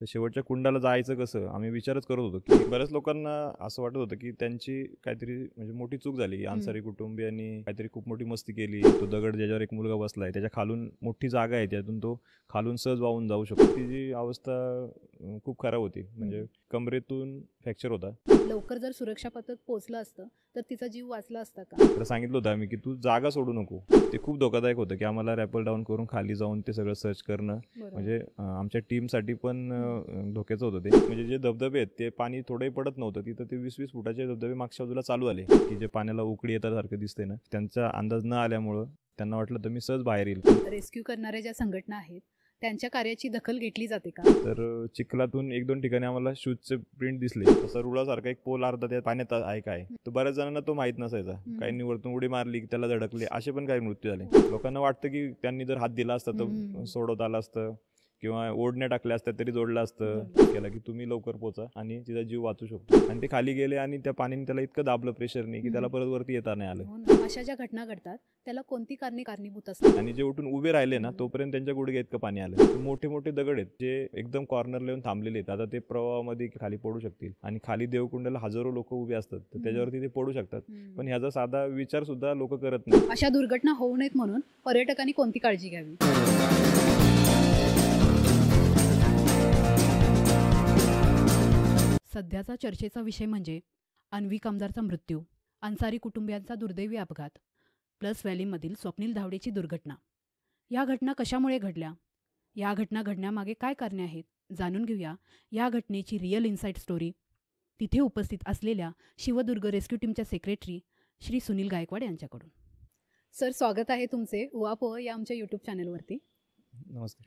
तर शेवटच्या कुंडाला जायचं कसं? आम्ही विचारच करत होतो, की बऱ्याच लोकांना असं वाटत होतं, की त्यांची काहीतरी म्हणजे मोठी चूक झाली. हं. अन्सारी कुटुंबियांनी काहीतरी खूप मोठी मस्ती केली. तो दगड ज्याच्यावर एक मुलगा बसलाय, त्याच्या खालून मोठी जागा आहे, त्यातून तो खालून सहज वाहून जाऊ शकतो. तिची अवस्था खूप खराब होती. म्हणजे हं. कमरेतून फ्रॅक्चर होता. लवकर जर सुरक्षा पथक पोहोचलं असतं, तर तिचा जीव वाचला असता का? त्याला सांगितलं होतं आम्ही, की "तू जागा सोडू नको." ते खूप धोकादायक होतं, की आम्हाला रॅपल डाऊन करून खाली जाऊन ते सगळं सर्च करणं. बरोबर. म्हणजे आमच्या टीमसाठी पण हं. धोक्याचं होतं ते. म्हणजे जे धबधबे आहेत, ते पाणी थोडंही पडत नव्हतं. तिथं ते 20-20 फुटाचे धबधबे मागच्या बाजूला चालू आले, की जे पाण्याला उकळी येतासारखं दिसतंय ना, त्यांचा अंदाज न आल्यामुळं त्यांना वाटलं तर मी सहज बाहेर येईल. रेस्क्यू करणाऱ्या ज्या संघटना आहेत, त्यांच्या कार्याची दखल घेतली जाते का? तर चिखलातून 1-2 ठिकाणी आम्हाला शूजचे प्रिंट दिसले. असा रुळासारखा एक पोल अर्धा त्या पाण्यात आहे काय. हं. तर बऱ्याच जणांना तो माहीत नसायचा. हं. काहींनी वरतून उडी मारली, की त्याला धडकले, असे पण काही मृत्यू झाले. हो. लोकांना वाटतं, की त्यांनी जर हात दिला असता तर हं. सोडवता आलं असतं किंवा ओढण्या टाकल्या असत्या तरी जोडलं असतं. बरोबर. केला की तुम्ही लवकर पोहोचा आणि तिचा जीव वाचू शकतो. आणि ते खाली गेले आणि त्या पाण्याने त्याला इतकं दाबलं प्रेशरने, की त्याला हं. परत वरती येता नाही आलं. हो ना. अशा ज्या घटना घडतात, त्याला कोणती कारणे कारणीभूत असतात? आणि जे उठून उभे राहिले ना, हं. तोपर्यंत त्यांच्या गुडघ्या इतकं पाणी आलं. मोठे-मोठे दगड आहेत, जे एकदम कॉर्नरला येऊन थांबलेले आहेत. आता ते प्रवाहामध्ये खाली पडू शकतील आणि खाली देवकुंडाला हजारो लोकं उभी असतात. तर हं. त्याच्यावरती ते पडू शकतात. हं. पण ह्याचा साधा विचार सुद्धा लोकं करत नाहीत. अशा दुर्घटना होऊ नयेत म्हणून पर्यटकांनी कोणती काळजी घ्यावी? सध्याचा चर्चेचा विषय म्हणजे अन्वी कामदारचा मृत्यू, अन्सारी कुटुंबियांचा दुर्दैवी अपघात, प्लस व्हॅलीमधील स्वप्नील धावडेची दुर्घटना. या घटना कशामुळे घडल्या? या घटना घडण्यामागे काय कारणे आहेत? जाणून घेऊया या घटनेची रिअल इन्साईट स्टोरी. तिथे उपस्थित असलेल्या शिवदुर्ग रेस्क्यू टीमच्या सेक्रेटरी श्री सुनील गायकवाड यांच्याकडून. सर, स्वागत आहे तुमचे उहापोह या आमच्या यूट्यूब चॅनलवरती. नमस्कार.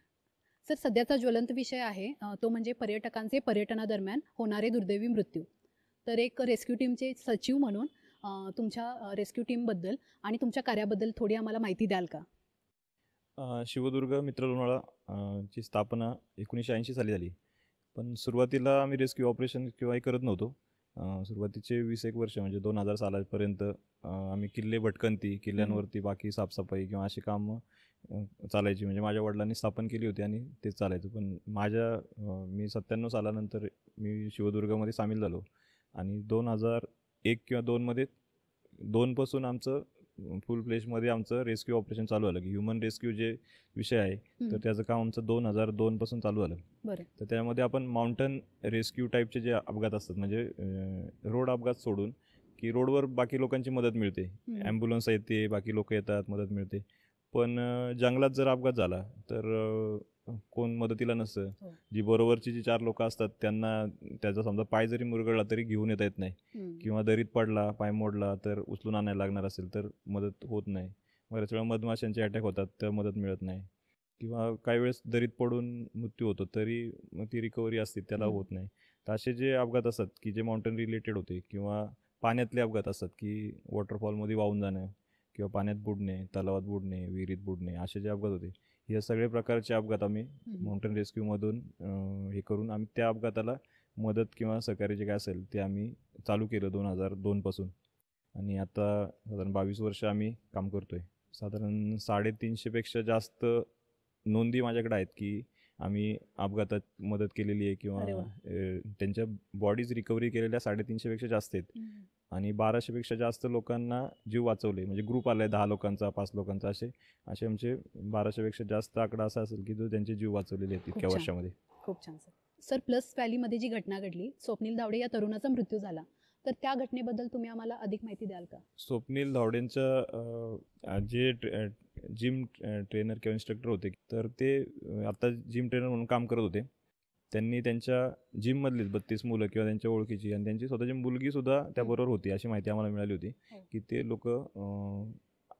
सर, सध्याचा ज्वलंत विषय आहे तो म्हणजे पर्यटकांचे पर्यटनादरम्यान होणारे दुर्दैवी मृत्यू. तर एक रेस्क्यू टीमचे सचिव म्हणून तुमच्या रेस्क्यू टीमबद्दल आणि तुमच्या कार्याबद्दल थोडी आम्हाला माहिती द्याल का? शिवदुर्ग मित्र लोणावळा ची स्थापना 1980 साली झाली. पण सुरुवातीला आम्ही रेस्क्यू ऑपरेशन किंवा हे करत नव्हतो. सुरुवातीचे 20-1 वर्ष म्हणजे 2000 सालापर्यंत आम्ही किल्ले भटकंती, हं. किल्ल्यांवरती बाकी साफसफाई किंवा अशी कामं चालायची. म्हणजे माझ्या वडिलांनी स्थापन केली होती आणि तेच चालायचं. पण मी 97 सालानंतर मी शिवदुर्गमध्ये सामील झालो आणि 2001 किंवा 2मध्ये 2 पासून आमचं फुल फ्लेजमध्ये आमचं रेस्क्यू ऑपरेशन चालू झालं, की ह्युमन रेस्क्यू जे विषय आहे, तर हं. त्याचं काम आमचं 2002 पासून चालू झालं. बरं. तर त्यामध्ये आपण माउंटन रेस्क्यू टाईपचे जे अपघात असतात, म्हणजे रोड अपघात सोडून, की रोडवर बाकी लोकांची मदत मिळते. हं. ॲम्ब्युलन्स येते, बाकी लोकं येतात, मदत मिळते. पण जंगलात जर अपघात झाला, तर कोण मदतीला नसतं. हो. बरोबरची जी 4 लोकं असतात, त्यांना त्याचा समजा पाय जरी मुरगळला तरी घेऊन येता येत नाही. हं. किंवा दरीत पडला, पाय मोडला, तर उचलून आणायला लागणार असेल, तर मदत होत नाही. बऱ्याच वेळा मधमाशांचे अटॅक होतात, तर मदत मिळत नाही. किंवा काही वेळेस दरीत पडून मृत्यू होतो, तरी मग ती रिकव्हरी असते, त्याला हं. होत नाही. तर असे जे अपघात असतात, की जे माउंटन रिलेटेड होते किंवा पाण्यातले अपघात असतात, की वॉटरफॉलमध्ये वाहून जाणं किंवा पाण्यात बुडणे, तलावात बुडणे, विहिरीत बुडणे, असे जे अपघात होते, हे सगळे प्रकारचे अपघात आम्ही हं. माउंटन रेस्क्यूमधून हे करून आम्ही त्या अपघाताला मदत किंवा सहकार्य जे काय असेल, ते आम्ही चालू केलं 2002 पासून आणि आता साधारण 22 वर्ष आम्ही काम करतोय. साधारण 350 पेक्षा जास्त नोंदी माझ्याकडे आहेत, की आम्ही अपघातात मदत केलेली आहे किंवा अरे वाह! त्यांच्या बॉडीज रिकव्हरी केलेल्या 350 पेक्षा जास्त आहेत हं. आणि 1200 पेक्षा जास्त लोकांना जीव वाचवले. म्हणजे ग्रुप आलाय 10 लोकांचा, 5 लोकांचा असे असे आमचे 1200 पेक्षा जास्त आकडा असा असेल, की जो त्यांचे जीव वाचवलेले आहेत खूप इतक्या छान. वर्षामध्ये. खूप छान सर. सर, प्लस व्हॅलीमध्ये जी घटना घडली, स्वप्नील धावडे या तरुणाचा मृत्यू झाला. तर त्या घटनेबद्दल तुम्ही आम्हाला अधिक माहिती द्याल का? स्वप्नील धावडेंच्या जे जिम ट्रेनर किंवा इन्स्ट्रक्टर होते, तर ते आता जिम ट्रेनर म्हणून काम करत होते. त्यांनी त्यांच्या जिममधलीच 32 मुलं किंवा त्यांच्या ओळखीची आणि त्यांची स्वतःची मुलगीसुद्धा हं. त्याबरोबर होती, अशी माहिती आम्हाला मिळाली होती, हो. की ते लोकं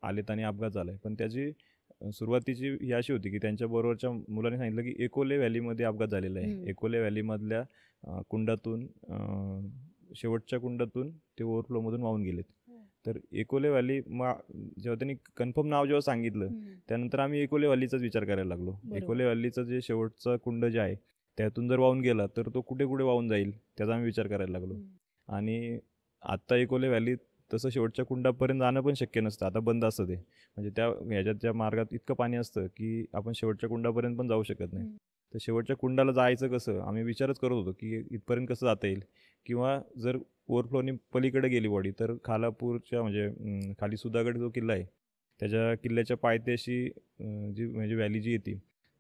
आलेत आणि अपघात झाला आहे. पण त्याची सुरुवातीची ही अशी होती, की त्यांच्याबरोबरच्या मुलाने सांगितलं, की एकोले व्हॅलीमध्ये अपघात झालेला आहे. हं. एकोले व्हॅलीमधल्या कुंडातून शेवटच्या कुंडातून ते ओव्हरफ्लोमधून वाहून गेलेत. हो. तर एकोले व्हॅली जेव्हा त्यांनी कन्फर्म नाव जेव्हा सांगितलं, हं. त्यानंतर आम्ही एकोले व्हॅलीचाच विचार करायला लागलो. बरोबर. एकोले व्हॅलीचं जे शेवटचं कुंड जे आहे, त्यातून जर वाहून गेला, तर तो कुठे-कुठे वाहून जाईल, त्याचा आम्ही विचार करायला लागलो. हं. आणि आत्ता एकोले व्हॅलीत तसं शेवटच्या कुंडापर्यंत जाणं पण शक्य नसतं. आता बंद असतं ते. म्हणजे त्या ह्याच्यात त्या मार्गात इतकं पाणी असतं, की आपण शेवटच्या कुंडापर्यंत पण जाऊ शकत नाही. हं. तर शेवटच्या कुंडाला जायचं कसं आम्ही विचारच करत होतो की इथपर्यंत कसं जाता येईल, किंवा जर ओव्हरफ्लोनी पलीकडे गेली बॉडी तर खालापूरच्या म्हणजे खाली सुधागड जो किल्ला आहे त्याच्या किल्ल्याच्या पायथ्याशी जी म्हणजे व्हॅली जी येते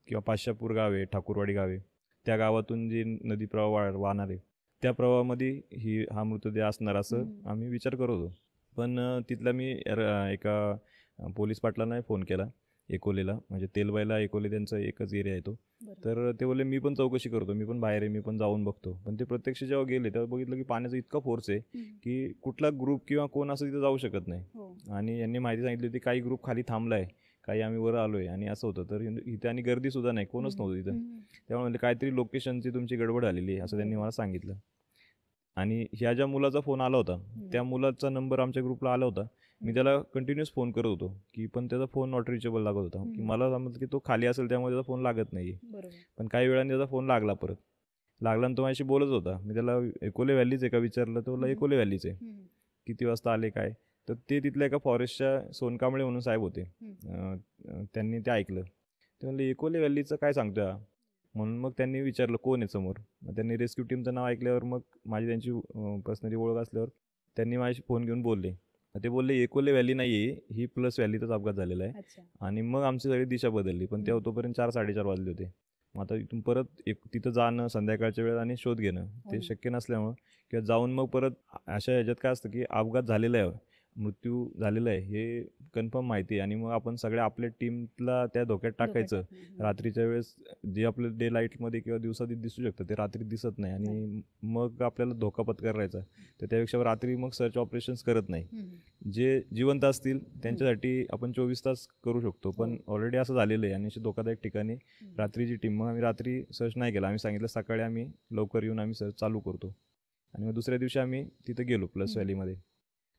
किंवा पाचशापूर गाव आहे, ठाकूरवाडी गाव आहे, त्या गावातून जी नदी प्रवाह वाहणार आहे त्या प्रवाहामध्ये हा मृतदेह असणार असं आम्ही विचार करत होतो. पण तिथला मी एका पोलीस पाटलांना फोन केला एकोलेला, म्हणजे तेलबाईला एकोले त्यांचा एकच एरिया आहे तो. तर ते बोलले मी पण चौकशी करतो, मी पण बाहेर आहे, मी पण जाऊन बघतो. पण ते प्रत्यक्ष जेव्हा गेले तेव्हा बघितलं की पाण्याचा इतका फोर्स आहे की कुठला ग्रुप किंवा कोण असं तिथं जाऊ शकत नाही. आणि यांनी माहिती सांगितली होती काही ग्रुप खाली थांबला आहे, काही आम्ही वर आलो आहे आणि असं होतं. तर इथे आणि गर्दीसुद्धा नाही, कोणच नव्हतं तिथं. त्यामुळे म्हणजे काहीतरी लोकेशनची तुमची गडबड आलेली आहे असं त्यांनी मला सांगितलं. आणि ह्या ज्या मुलाचा फोन आला होता त्या मुलाचा नंबर आमच्या ग्रुपला आला होता. मी त्याला कंटिन्युअस फोन करत होतो की पण त्याचा फोन नॉट रिचेबल लागत होता की मला समजलं की तो खाली असेल त्यामुळे त्याचा फोन लागत नाही. पण काही वेळाने त्याचा फोन लागला, परत लागला आणि तो माझ्याशी बोलत होता. मी त्याला एकोले व्हॅलीच आहे का विचारलं, तर बोलला एकोले व्हॅलीच आहे. किती वाजता आले काय, तर ते तिथल्या एका फॉरेस्टच्या सोनकांबळे म्हणून साहेब होते. त्यांनी ते ऐकलं. ते म्हणले एकोले व्हॅलीचं काय सांगतोय, म्हणून मग त्यांनी विचारलं कोण आहे समोर. मग त्यांनी रेस्क्यू टीमचं नाव ऐकल्यावर मग माझी त्यांची पर्सनली ओळख असल्यावर त्यांनी माझ्याशी फोन घेऊन बोलले. ते बोलले एकोले व्हॅली नाही आहे ही, प्लस व्हॅलीतच अपघात झालेला आहे. आणि मग आमची सगळी दिशा बदलली. पण तेव्हा तोपर्यंत 4-4:30 वाजले होते. मग आता इथून परत तिथं जाणं संध्याकाळच्या वेळेत आणि शोध घेणं ते शक्य नसल्यामुळं, किंवा जाऊन मग परत अशा ह्याच्यात काय असतं की अपघात झालेला आहे, मृत्यू झालेला आहे हे कन्फर्म माहिती आहे, आणि मग आपण सगळ्या आपल्या टीमला त्या धोक्यात टाकायचं. रात्रीच्या वेळेस जे आपलं डे लाईटमध्ये किंवा दिवसात दिसू शकतं ते रात्री दिसत नाही, आणि मग आपल्याला धोका पत्करायचा. तर त्यापेक्षा रात्री मग सर्च ऑपरेशन्स करत नाही. जे जिवंत असतील त्यांच्यासाठी आपण 24 तास करू शकतो. पण ऑलरेडी असं झालेलं आहे आणि अशी धोकादायक ठिकाणी रात्रीची टीम, मग आम्ही रात्री सर्च नाही केला. आम्ही सांगितलं सकाळी आम्ही लवकर येऊन आम्ही सर्च चालू करतो. आणि मग दुसऱ्या दिवशी आम्ही तिथं गेलो प्लस व्हॅलीमध्ये.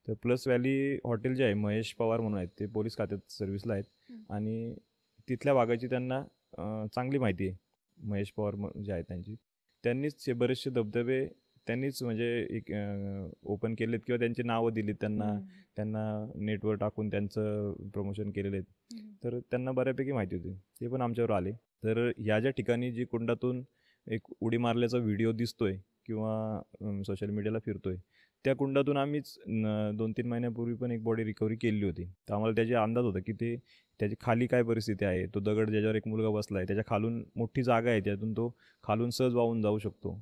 तर प्लस व्हॅली हॉटेल जे आहे महेश पवार म्हणून आहेत, ते पोलीस खात्यात सर्व्हिसला आहेत. आणि तिथल्या भागाची त्यांना चांगली माहिती आहे. महेश पवार जे आहेत त्यांनीच बरेचसे धबधबे त्यांनीच म्हणजे एक ओपन केलेत किंवा त्यांची नावं दिलीत त्यांना नेटवर टाकून त्यांचं प्रमोशन केलेलं आहे. तर त्यांना बऱ्यापैकी माहिती होती, ते पण आमच्यावर आले. तर ह्या ज्या ठिकाणी जी कुंडातून एक उडी मारल्याचा व्हिडिओ दिसतोय किंवा सोशल मीडियाला फिरतोय, त्या कुंडातून आम्हीच 2-3 महिन्यापूर्वी पण एक बॉडी रिकव्हरी केली होती. तर आम्हाला त्याची अंदाज होता की ते त्याची खाली काय परिस्थिती आहे. तो दगड ज्याच्यावर एक मुलगा बसला आहे त्याच्या खालून मोठी जागा आहे, त्यातून तो खालून सहज वाहून जाऊ शकतो.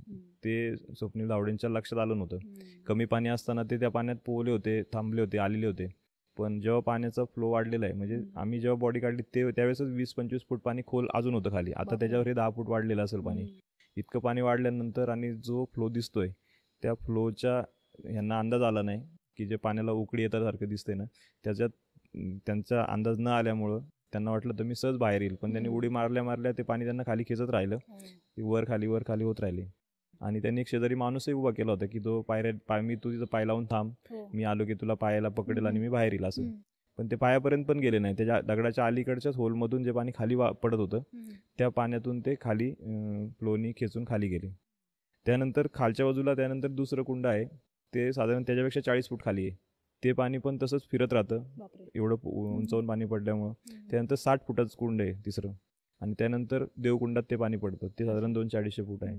ते स्वप्नील धावडेंच्या लक्षात आलं नव्हतं. कमी पाणी असताना ते त्या पाण्यात पोहले होते, थांबले होते, आलेले होते. पण जेव्हा पाण्याचा फ्लो वाढलेला आहे, म्हणजे आम्ही जेव्हा बॉडी काढली त्यावेळेसच 20-25 फूट पाणी खोल अजून होतं खाली. आता त्याच्यावर हे 10 फूट वाढलेलं असेल पाणी. इतकं पाणी वाढल्यानंतर आणि जो फ्लो दिसतोय त्या फ्लोच्या ह्यांना अंदाज आला नाही की जे पाण्याला उकळी येतासारखं दिसतंय ना, त्याच्यात त्यांचा अंदाज न आल्यामुळं त्यांना वाटलं तर मी सहज बाहेर येईल. पण त्यांनी उडी मारल्या ते पाणी त्यांना खाली खेचत राहिलं. वर खाली होत राहिले. आणि त्यांनी एक शेजारी माणूसही उभा केला होता की तो मी तू तिथं पाय लावून थांब, मी आलो की तुला पायाला पकडेल आणि मी बाहेर येईल असं. पण ते पायापर्यंत पण गेले नाही. त्याच्या दगडाच्या अलीकडच्याच होलमधून जे पाणी खाली पडत होतं त्या पाण्यातून ते खाली फ्लोनी खेचून खाली गेले. त्यानंतर खालच्या बाजूला त्यानंतर दुसरं कुंड आहे, ते साधारण त्याच्यापेक्षा 40 फूट खाली आहे. ते पाणी पण तसंच फिरत राहतं एवढं उंचावून पाणी पडल्यामुळं. त्यानंतर 60 फुटाचं कुंड आहे तिसरं, आणि त्यानंतर देवकुंडात ते पाणी पडतं, ते साधारण 200-250 फूट आहे.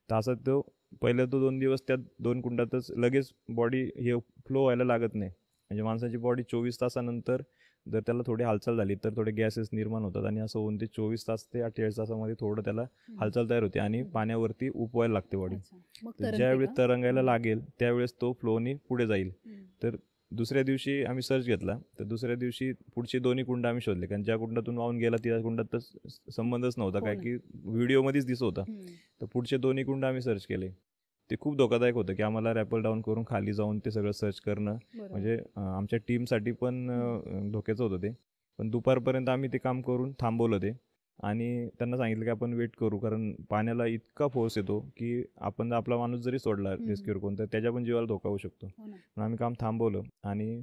तर असं तो पहिले 2 दिवस त्या 2 कुंडातच लगेच बॉडी हे फ्लो व्हायला लागत नाही. म्हणजे माणसाची बॉडी 24 तासानंतर जर त्याला थोडी हालचाल झाली तर थोडे गॅसेस निर्माण होतात, आणि असं होऊन ते 24 तास ते 48 तासामध्ये थोडं त्याला हालचाल तयार होते आणि पाण्यावरती उपवायला लागते बॉडी. तर ज्यावेळेस तरंगायला लागेल त्यावेळेस तो फ्लोनी पुढे जाईल. तर दुसऱ्या दिवशी आम्ही सर्च घेतला, तर दुसऱ्या दिवशी पुढचे दोन्ही कुंड आम्ही शोधले, कारण ज्या कुंडातून वाहून गेला त्या कुंडात तर संबंधच नव्हता, काय की व्हिडिओमध्येच दिसत होता. तर पुढचे दोन्ही कुंड आम्ही सर्च केले. ते खूप धोकादायक होतं की आम्हाला रॅपल डाऊन करून खाली जाऊन ते सगळं सर्च करणं म्हणजे आमच्या टीमसाठी पण धोक्याचं होतं ते. पण दुपारपर्यंत आम्ही ते काम करून थांबवलं ते, आणि त्यांना सांगितलं की आपण वेट करू, कारण पाण्याला इतका फोर्स येतो की आपण आपला माणूस जरी सोडला रेस्क्यूअर कोण तर त्याच्या पण जीवाला धोका होऊ शकतो. पण आम्ही काम थांबवलं आणि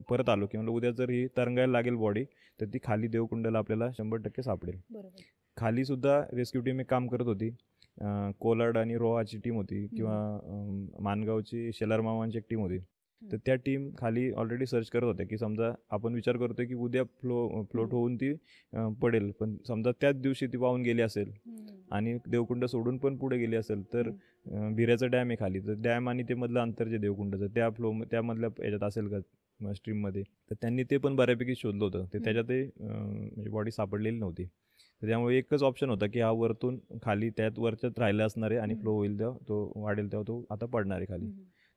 परत आलो की म्हणलं उद्या जर ही तरंगायला लागेल बॉडी तर ती खाली देवकुंडाला आपल्याला 100% सापडेल. खाली सुद्धा रेस्क्यू टीम एक काम करत होती. कोलाड आणि रोहाची टीम होती, किंवा मानगावची शेलार मामांची एक टीम होती. तर त्या टीम खाली ऑलरेडी सर्च करत होत्या, की समजा आपण विचार करतोय की उद्या फ्लोट होऊन ती पडेल, पण समजा त्याच दिवशी ती वाहून गेली असेल आणि देवकुंड सोडून पण पुढे गेली असेल तर भिऱ्याचा डॅम आहे खाली, तर डॅम आणि ते मधलं अंतर जे देवकुंडाचं त्यामधल्या याच्यात असेल का स्ट्रीममध्ये, तर त्यांनी ते पण बऱ्यापैकी शोधलं होतं. ते त्याच्यातही म्हणजे बॉडी सापडलेली नव्हती. तर त्यामुळे एकच ऑप्शन होता की हा वरतून खाली त्यात वरच्यात राहिला असणार आहे आणि फ्लो होईल तेव्हा तो वाढेल तेव्हा तो आता पडणार आहे खाली.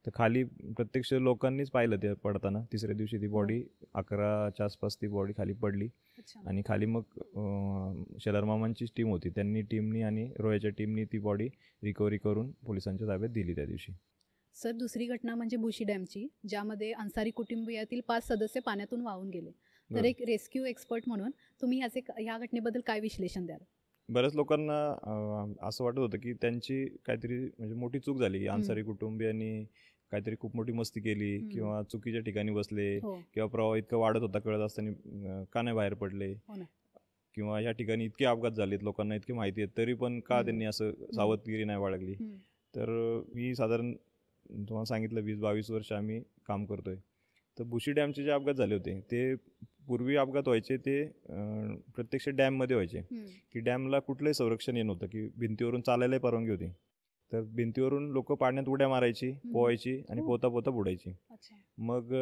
तर खाली प्रत्यक्ष लोकांनीच पाहिलं ते पडताना. तिसऱ्या दिवशी ती बॉडी 11च्या आसपास ती बॉडी खाली पडली आणि खाली मग शेलार मामांचीच टीम होती, त्यांनी टीमनी आणि रोयाच्या टीमनी ती बॉडी रिकव्हरी करून पोलिसांच्या ताब्यात दिली त्या दिवशी. सर, दुसरी घटना म्हणजे बुशी डॅमची, ज्यामध्ये अन्सारी कुटुंबियातील 5 सदस्य पाण्यातून वाहून गेले. तर एक रेस्क्यू एक्सपर्ट म्हणून तुम्ही ह्या घटनेबद्दल काय विश्लेषण द्याल? बऱ्याच लोकांना असं वाटत होतं की त्यांची काहीतरी म्हणजे मोठी चूक झाली, की अन्सारी कुटुंबियांनी काहीतरी खूप मोठी मस्ती केली किंवा चुकीच्या ठिकाणी बसले किंवा प्रवाह इतका वाढत होता कळत असताना का नाही बाहेर पडले, किंवा या ठिकाणी इतके अपघात झालेत, लोकांना इतकी माहिती आहे तरी पण का त्यांनी असं सावधगिरी नाही बाळगली. तर मी साधारण तुम्हाला सांगितलं 20-22 वर्ष आम्ही काम करतोय. तर बुशी डॅमचे जे अपघात झाले होते ते पूर्वी अपघात व्हायचे ते प्रत्यक्ष डॅममध्ये व्हायचे, की डॅमला कुठलंही संरक्षण येत नव्हतं, की भिंतीवरून चालायलाही परवानगी होती. तर भिंतीवरून लोक पाण्यात उड्या मारायची, पोहायची आणि पोहता पोहता बुडायची. मग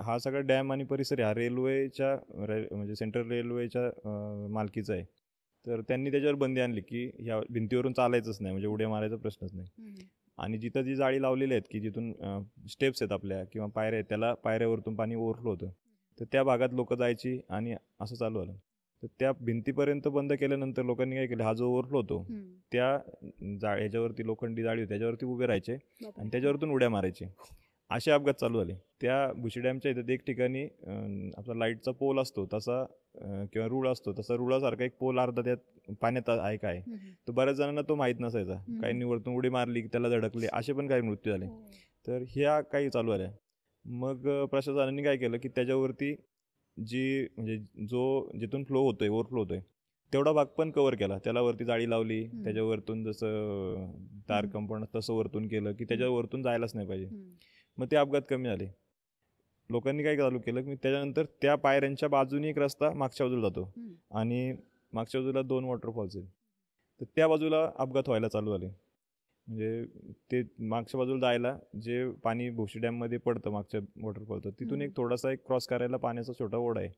हा सगळा डॅम आणि परिसर हा म्हणजे सेंट्रल रेल्वेच्या मालकीचा आहे. तर त्यांनी त्याच्यावर बंदी आणली की ह्या भिंतीवरून चालायचंच नाही, म्हणजे उड्या मारायचा प्रश्नच नाही. आणि जिथं जी जाळी लावलेली आहेत की जिथून स्टेप्स आहेत आपल्या किंवा पायऱ्या आहेत, त्याला पायऱ्यावरतून पाणी ओव्हरफ्लो होतं. तर त्या भागात लोक जायची आणि असं चालू आलं. तर त्या भिंतीपर्यंत बंद केल्यानंतर लोकांनी काय केलं, हा जो ओव्हरफ्लो होतो त्या ह्याच्यावरती लोखंडी जाळी होती त्याच्यावरती उभे राहायचे आणि त्याच्यावरतून उड्या मारायचे. असे अपघात चालू झाले. त्या बुशी डॅमच्या इथं एक ठिकाणी आपला लाईटचा पोल असतो तसा किंवा रूळ असतो तसा रुळासारखा एक पोल अर्धा त्यात पाण्यात आहे काय, तर बऱ्याच जणांना तो माहीत नसायचा. काहींनी वरतून उडी मारली, त्याला धडकले, असे पण काही मृत्यू झाले. तर ह्या काही चालू आल्या. मग प्रशासनाने काय केलं की त्याच्यावरती म्हणजे जिथून फ्लो होतोय, ओव्हरफ्लो होतोय तेवढा भाग पण कव्हर केला. त्याला वरती जाळी लावली, त्याच्यावरतून जसं तार कंपाऊंड तसं वरतून केलं की त्याच्यावरतून जायलाच नाही पाहिजे. मग ते अपघात कमी झाले. लोकांनी काय चालू केलं की त्याच्यानंतर त्या पायऱ्यांच्या बाजूने एक रस्ता मागच्या बाजूला जातो आणि मागच्या बाजूला 2 वॉटरफॉल्स आहेत. तर त्या बाजूला अपघात व्हायला चालू झाले. म्हणजे ते मागच्या बाजूला जायला जे पाणी भोशी डॅममध्ये पडतं मागच्या वॉटरफॉलचं, तिथून एक थोडासा एक क्रॉस करायला पाण्याचा छोटा ओढा आहे,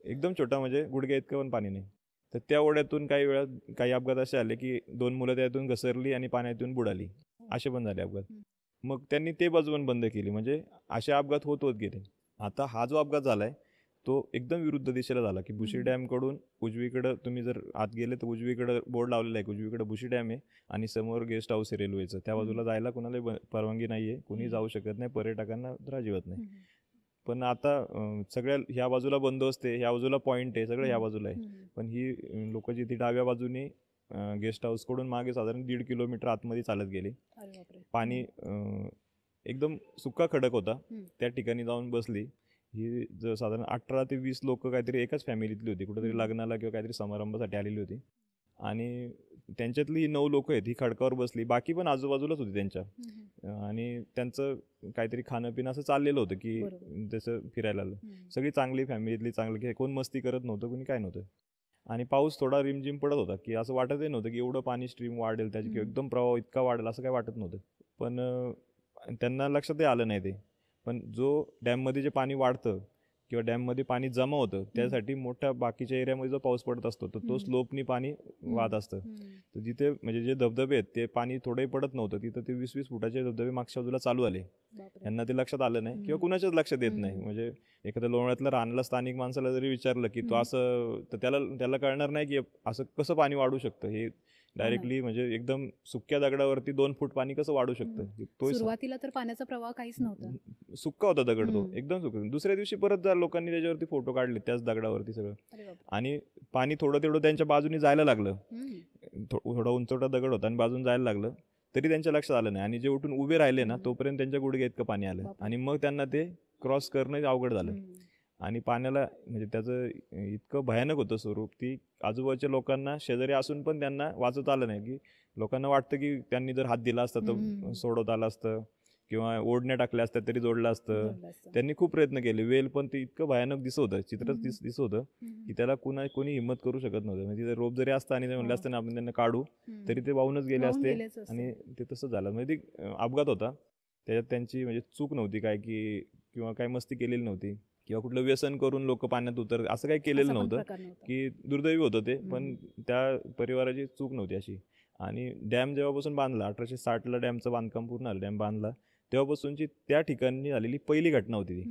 एकदम छोटा, म्हणजे गुडघ्या इतकं पण पाणी नाही. तर त्या ओढ्यातून काही वेळा काही अपघात असे आले की 2 मुलं त्यातून घसरली आणि पाण्यातून बुडाली, असे पण झाले अपघात. मग त्यांनी ते बाजू पण बंद केली, म्हणजे असे अपघात होत होत गेले. आता हा जो अपघात झालाय तो एकदम विरुद्ध दिशेला झाला, की बुशी डॅमकडून उजवीकडं तुम्ही जर आत गेले तर उजवीकडं बोर्ड लावलेला आहे, उजवीकडे बुशी डॅम आहे आणि समोर गेस्ट हाऊस आहे रेल्वेचं. त्या बाजूला जायला कोणाला परवानगी नाही आहे, कोणी जाऊ शकत नाही, पर्यटकांना तर अजिबात नाही. पण आता सगळ्या ह्या बाजूला बंदोबस्त आहे, ह्या बाजूला पॉईंट आहे, सगळं ह्या बाजूला आहे. पण ही लोक जी ती डाव्या बाजूने गेस्ट हाऊसकडून मागे साधारण 1.5 किलोमीटर आतमध्ये चालत गेले. पाणी एकदम सुका खडक होता, त्या ठिकाणी जाऊन बसली. ही साधारण 18 ते 20 लोक काहीतरी एकाच फॅमिलीतली होती, कुठेतरी लग्नाला किंवा काहीतरी समारंभासाठी आलेली होती. आणि त्यांच्यातली 9 लोक आहेत ही खडकावर बसली, बाकी पण आजूबाजूलाच होती त्यांच्या. आणि त्यांचं काहीतरी खाणं पिणं असं चाललेलं होतं की जसं फिरायला आलं. सगळी चांगली फॅमिलीतली, चांगली, की कोण मस्ती करत नव्हतं, कोणी काय नव्हतं. आणि पाऊस थोडा रिमझिम पडत होता, की असं वाटतही नव्हतं की एवढं पाणी स्ट्रीम वाढेल त्याची किंवा एकदम प्रवाह इतका वाढेल असं काही वाटत नव्हतं. पण त्यांना लक्षातही आलं नाही ते. पण जो डॅममध्ये जे पाणी वाढतं किंवा डॅममध्ये पाणी जमा होतं त्यासाठी मोठ्या बाकीच्या एरियामध्ये जो पाऊस पडत असतो तर तो स्लोपनी पाणी वाहत असतं. तर जिथे म्हणजे जे धबधबे आहेत ते पाणी थोडंही पडत नव्हतं, तिथं ते 20-20 फुटाचे धबधबे मागच्या बाजूला चालू आले. यांना ते लक्षात आलं नाही किंवा कुणाच्याच लक्षात येत नाही. म्हणजे एखाद्या लोणावळ्यातल्या राहणाऱ्या स्थानिक माणसाला जरी विचारलं की तो असं, तर त्याला कळणार नाही की असं कसं पाणी वाढू शकतं. हे डायरेक्टली म्हणजे एकदम सुक्या दगडावरती 2 फूट पाणी कसं वाढू शकतं. तो सुरुवातीला तर पाण्याचा प्रवाह काहीच नव्हता, सुक्का होता दगड, तो एकदम सुक्का. दुसऱ्या दिवशी परत लोकांनी त्याच्यावरती फोटो काढले त्याच दगडावरती सगळं, आणि पाणी थोडं तेवढं त्यांच्या बाजूने जायला लागलं. थोडा उंचवटा दगड होता आणि बाजून जायला लागलं तरी त्यांच्या लक्षात आलं नाही. आणि जे उठून उभे राहिले ना तोपर्यंत त्यांच्या गुडघ्या इतकं पाणी आलं आणि मग त्यांना ते क्रॉस करणं अवघड झालं. आणि पाण्याला म्हणजे त्याचं इतकं भयानक होतं स्वरूप, ती आजूबाजूच्या लोकांना शेजारी असून पण त्यांना वाचवता आलं नाही. की लोकांना वाटतं की त्यांनी जर हात दिला असता तर सोडवता आलं असतं किंवा ओढण्या टाकल्या असत्या तरी जोडलं असतं. जोडलं असतं. त्यांनी खूप प्रयत्न केले. वेल पण ते इतकं भयानक दिसत होतं, चित्रच दिसत होतं हम्म. की त्याला कोणी हिंमत करू शकत नव्हतं. म्हणजे तिथे रोप जरी असता आणि ते म्हणलं हो. असतं ना आपण त्यांना काढू, हम्म. तरी ते वाहूनच गेले वाहून असते गेलेच असते. आणि ते तसं झालं. म्हणजे ते अपघात होता. त्याच्यात त्यांची म्हणजे चूक नव्हती काय की किंवा काही मस्ती केलेली नव्हती किंवा कुठलं व्यसन करून लोक पाण्यात उतर असं काही केलेलं असा पण नव्हतं प्रकार नव्हता. की दुर्दैवी होतं ते. पण त्या परिवाराची चूक नव्हती अशी. आणि डॅम जेव्हापासून बांधला 1860ला डॅमचं बांधकाम पूर्ण झालं, डॅम बांधला तेव्हापासूनची त्या ठिकाणी झालेली पहिली घटना होती ती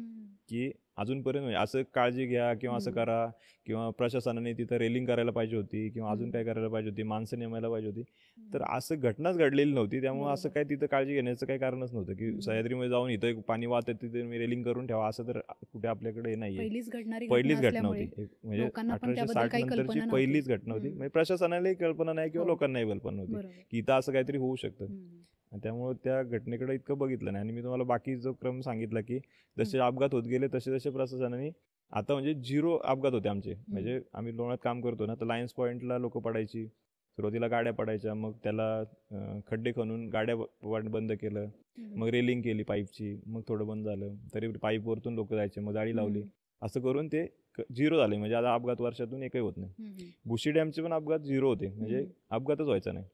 की अजूनपर्यंत म्हणजे असं काळजी घ्या किंवा असं करा किंवा प्रशासनाने तिथं रेलिंग करायला पाहिजे होती किंवा अजून काय करायला पाहिजे होती, माणसं नेमायला पाहिजे होती, तर असं घटनाच घडलेली नव्हती. त्यामुळे असं काय तिथं काळजी घेण्याचं काही कारणच नव्हतं की सह्याद्रीमध्ये जाऊन इथं एक पाणी वाहत तिथे मी रेलिंग करून ठेवा, असं तर कुठे आपल्याकडे हे नाहीये. पहिलीच घडणारी पहिलीच घटना असल्यामुळे होती म्हणजे लोकांना पण त्याबद्दल 1860 काही नंतरची कल्पना पहिलीच नव्हती. घटना होती. म्हणजे प्रशासनालाही कल्पना नाही किंवा हो. लोकांनाही कल्पना नव्हती बरोबर. की इथं असं काहीतरी होऊ शकतं. हम्म. आणि त्यामुळे त्या घटनेकडे इतकं बघितलं नाही. आणि मी तुम्हाला बाकी जो क्रम सांगितला की जसे अपघात होत गेले तसे तसे प्रशासनाने आता म्हणजे 0 अपघात होते आमचे. म्हणजे आम्ही लोणात काम करतो ना, तर लायन्स पॉईंटला लोक पडायची, सुरुवातीला गाड्या पडायच्या, मग त्याला खड्डे खणून गाड्या बंद केलं, मग रेलिंग केली पाईपची, मग थोडं बंद झालं, तरी पाईपवरतून लोक जायचे, मग जाळी लावली, असं करून ते 0 झाले. म्हणजे आता अपघात वर्षातून एकही होत नाही. भुशी डॅमचे पण अपघात 0 होते, म्हणजे अपघातच व्हायचा नाही.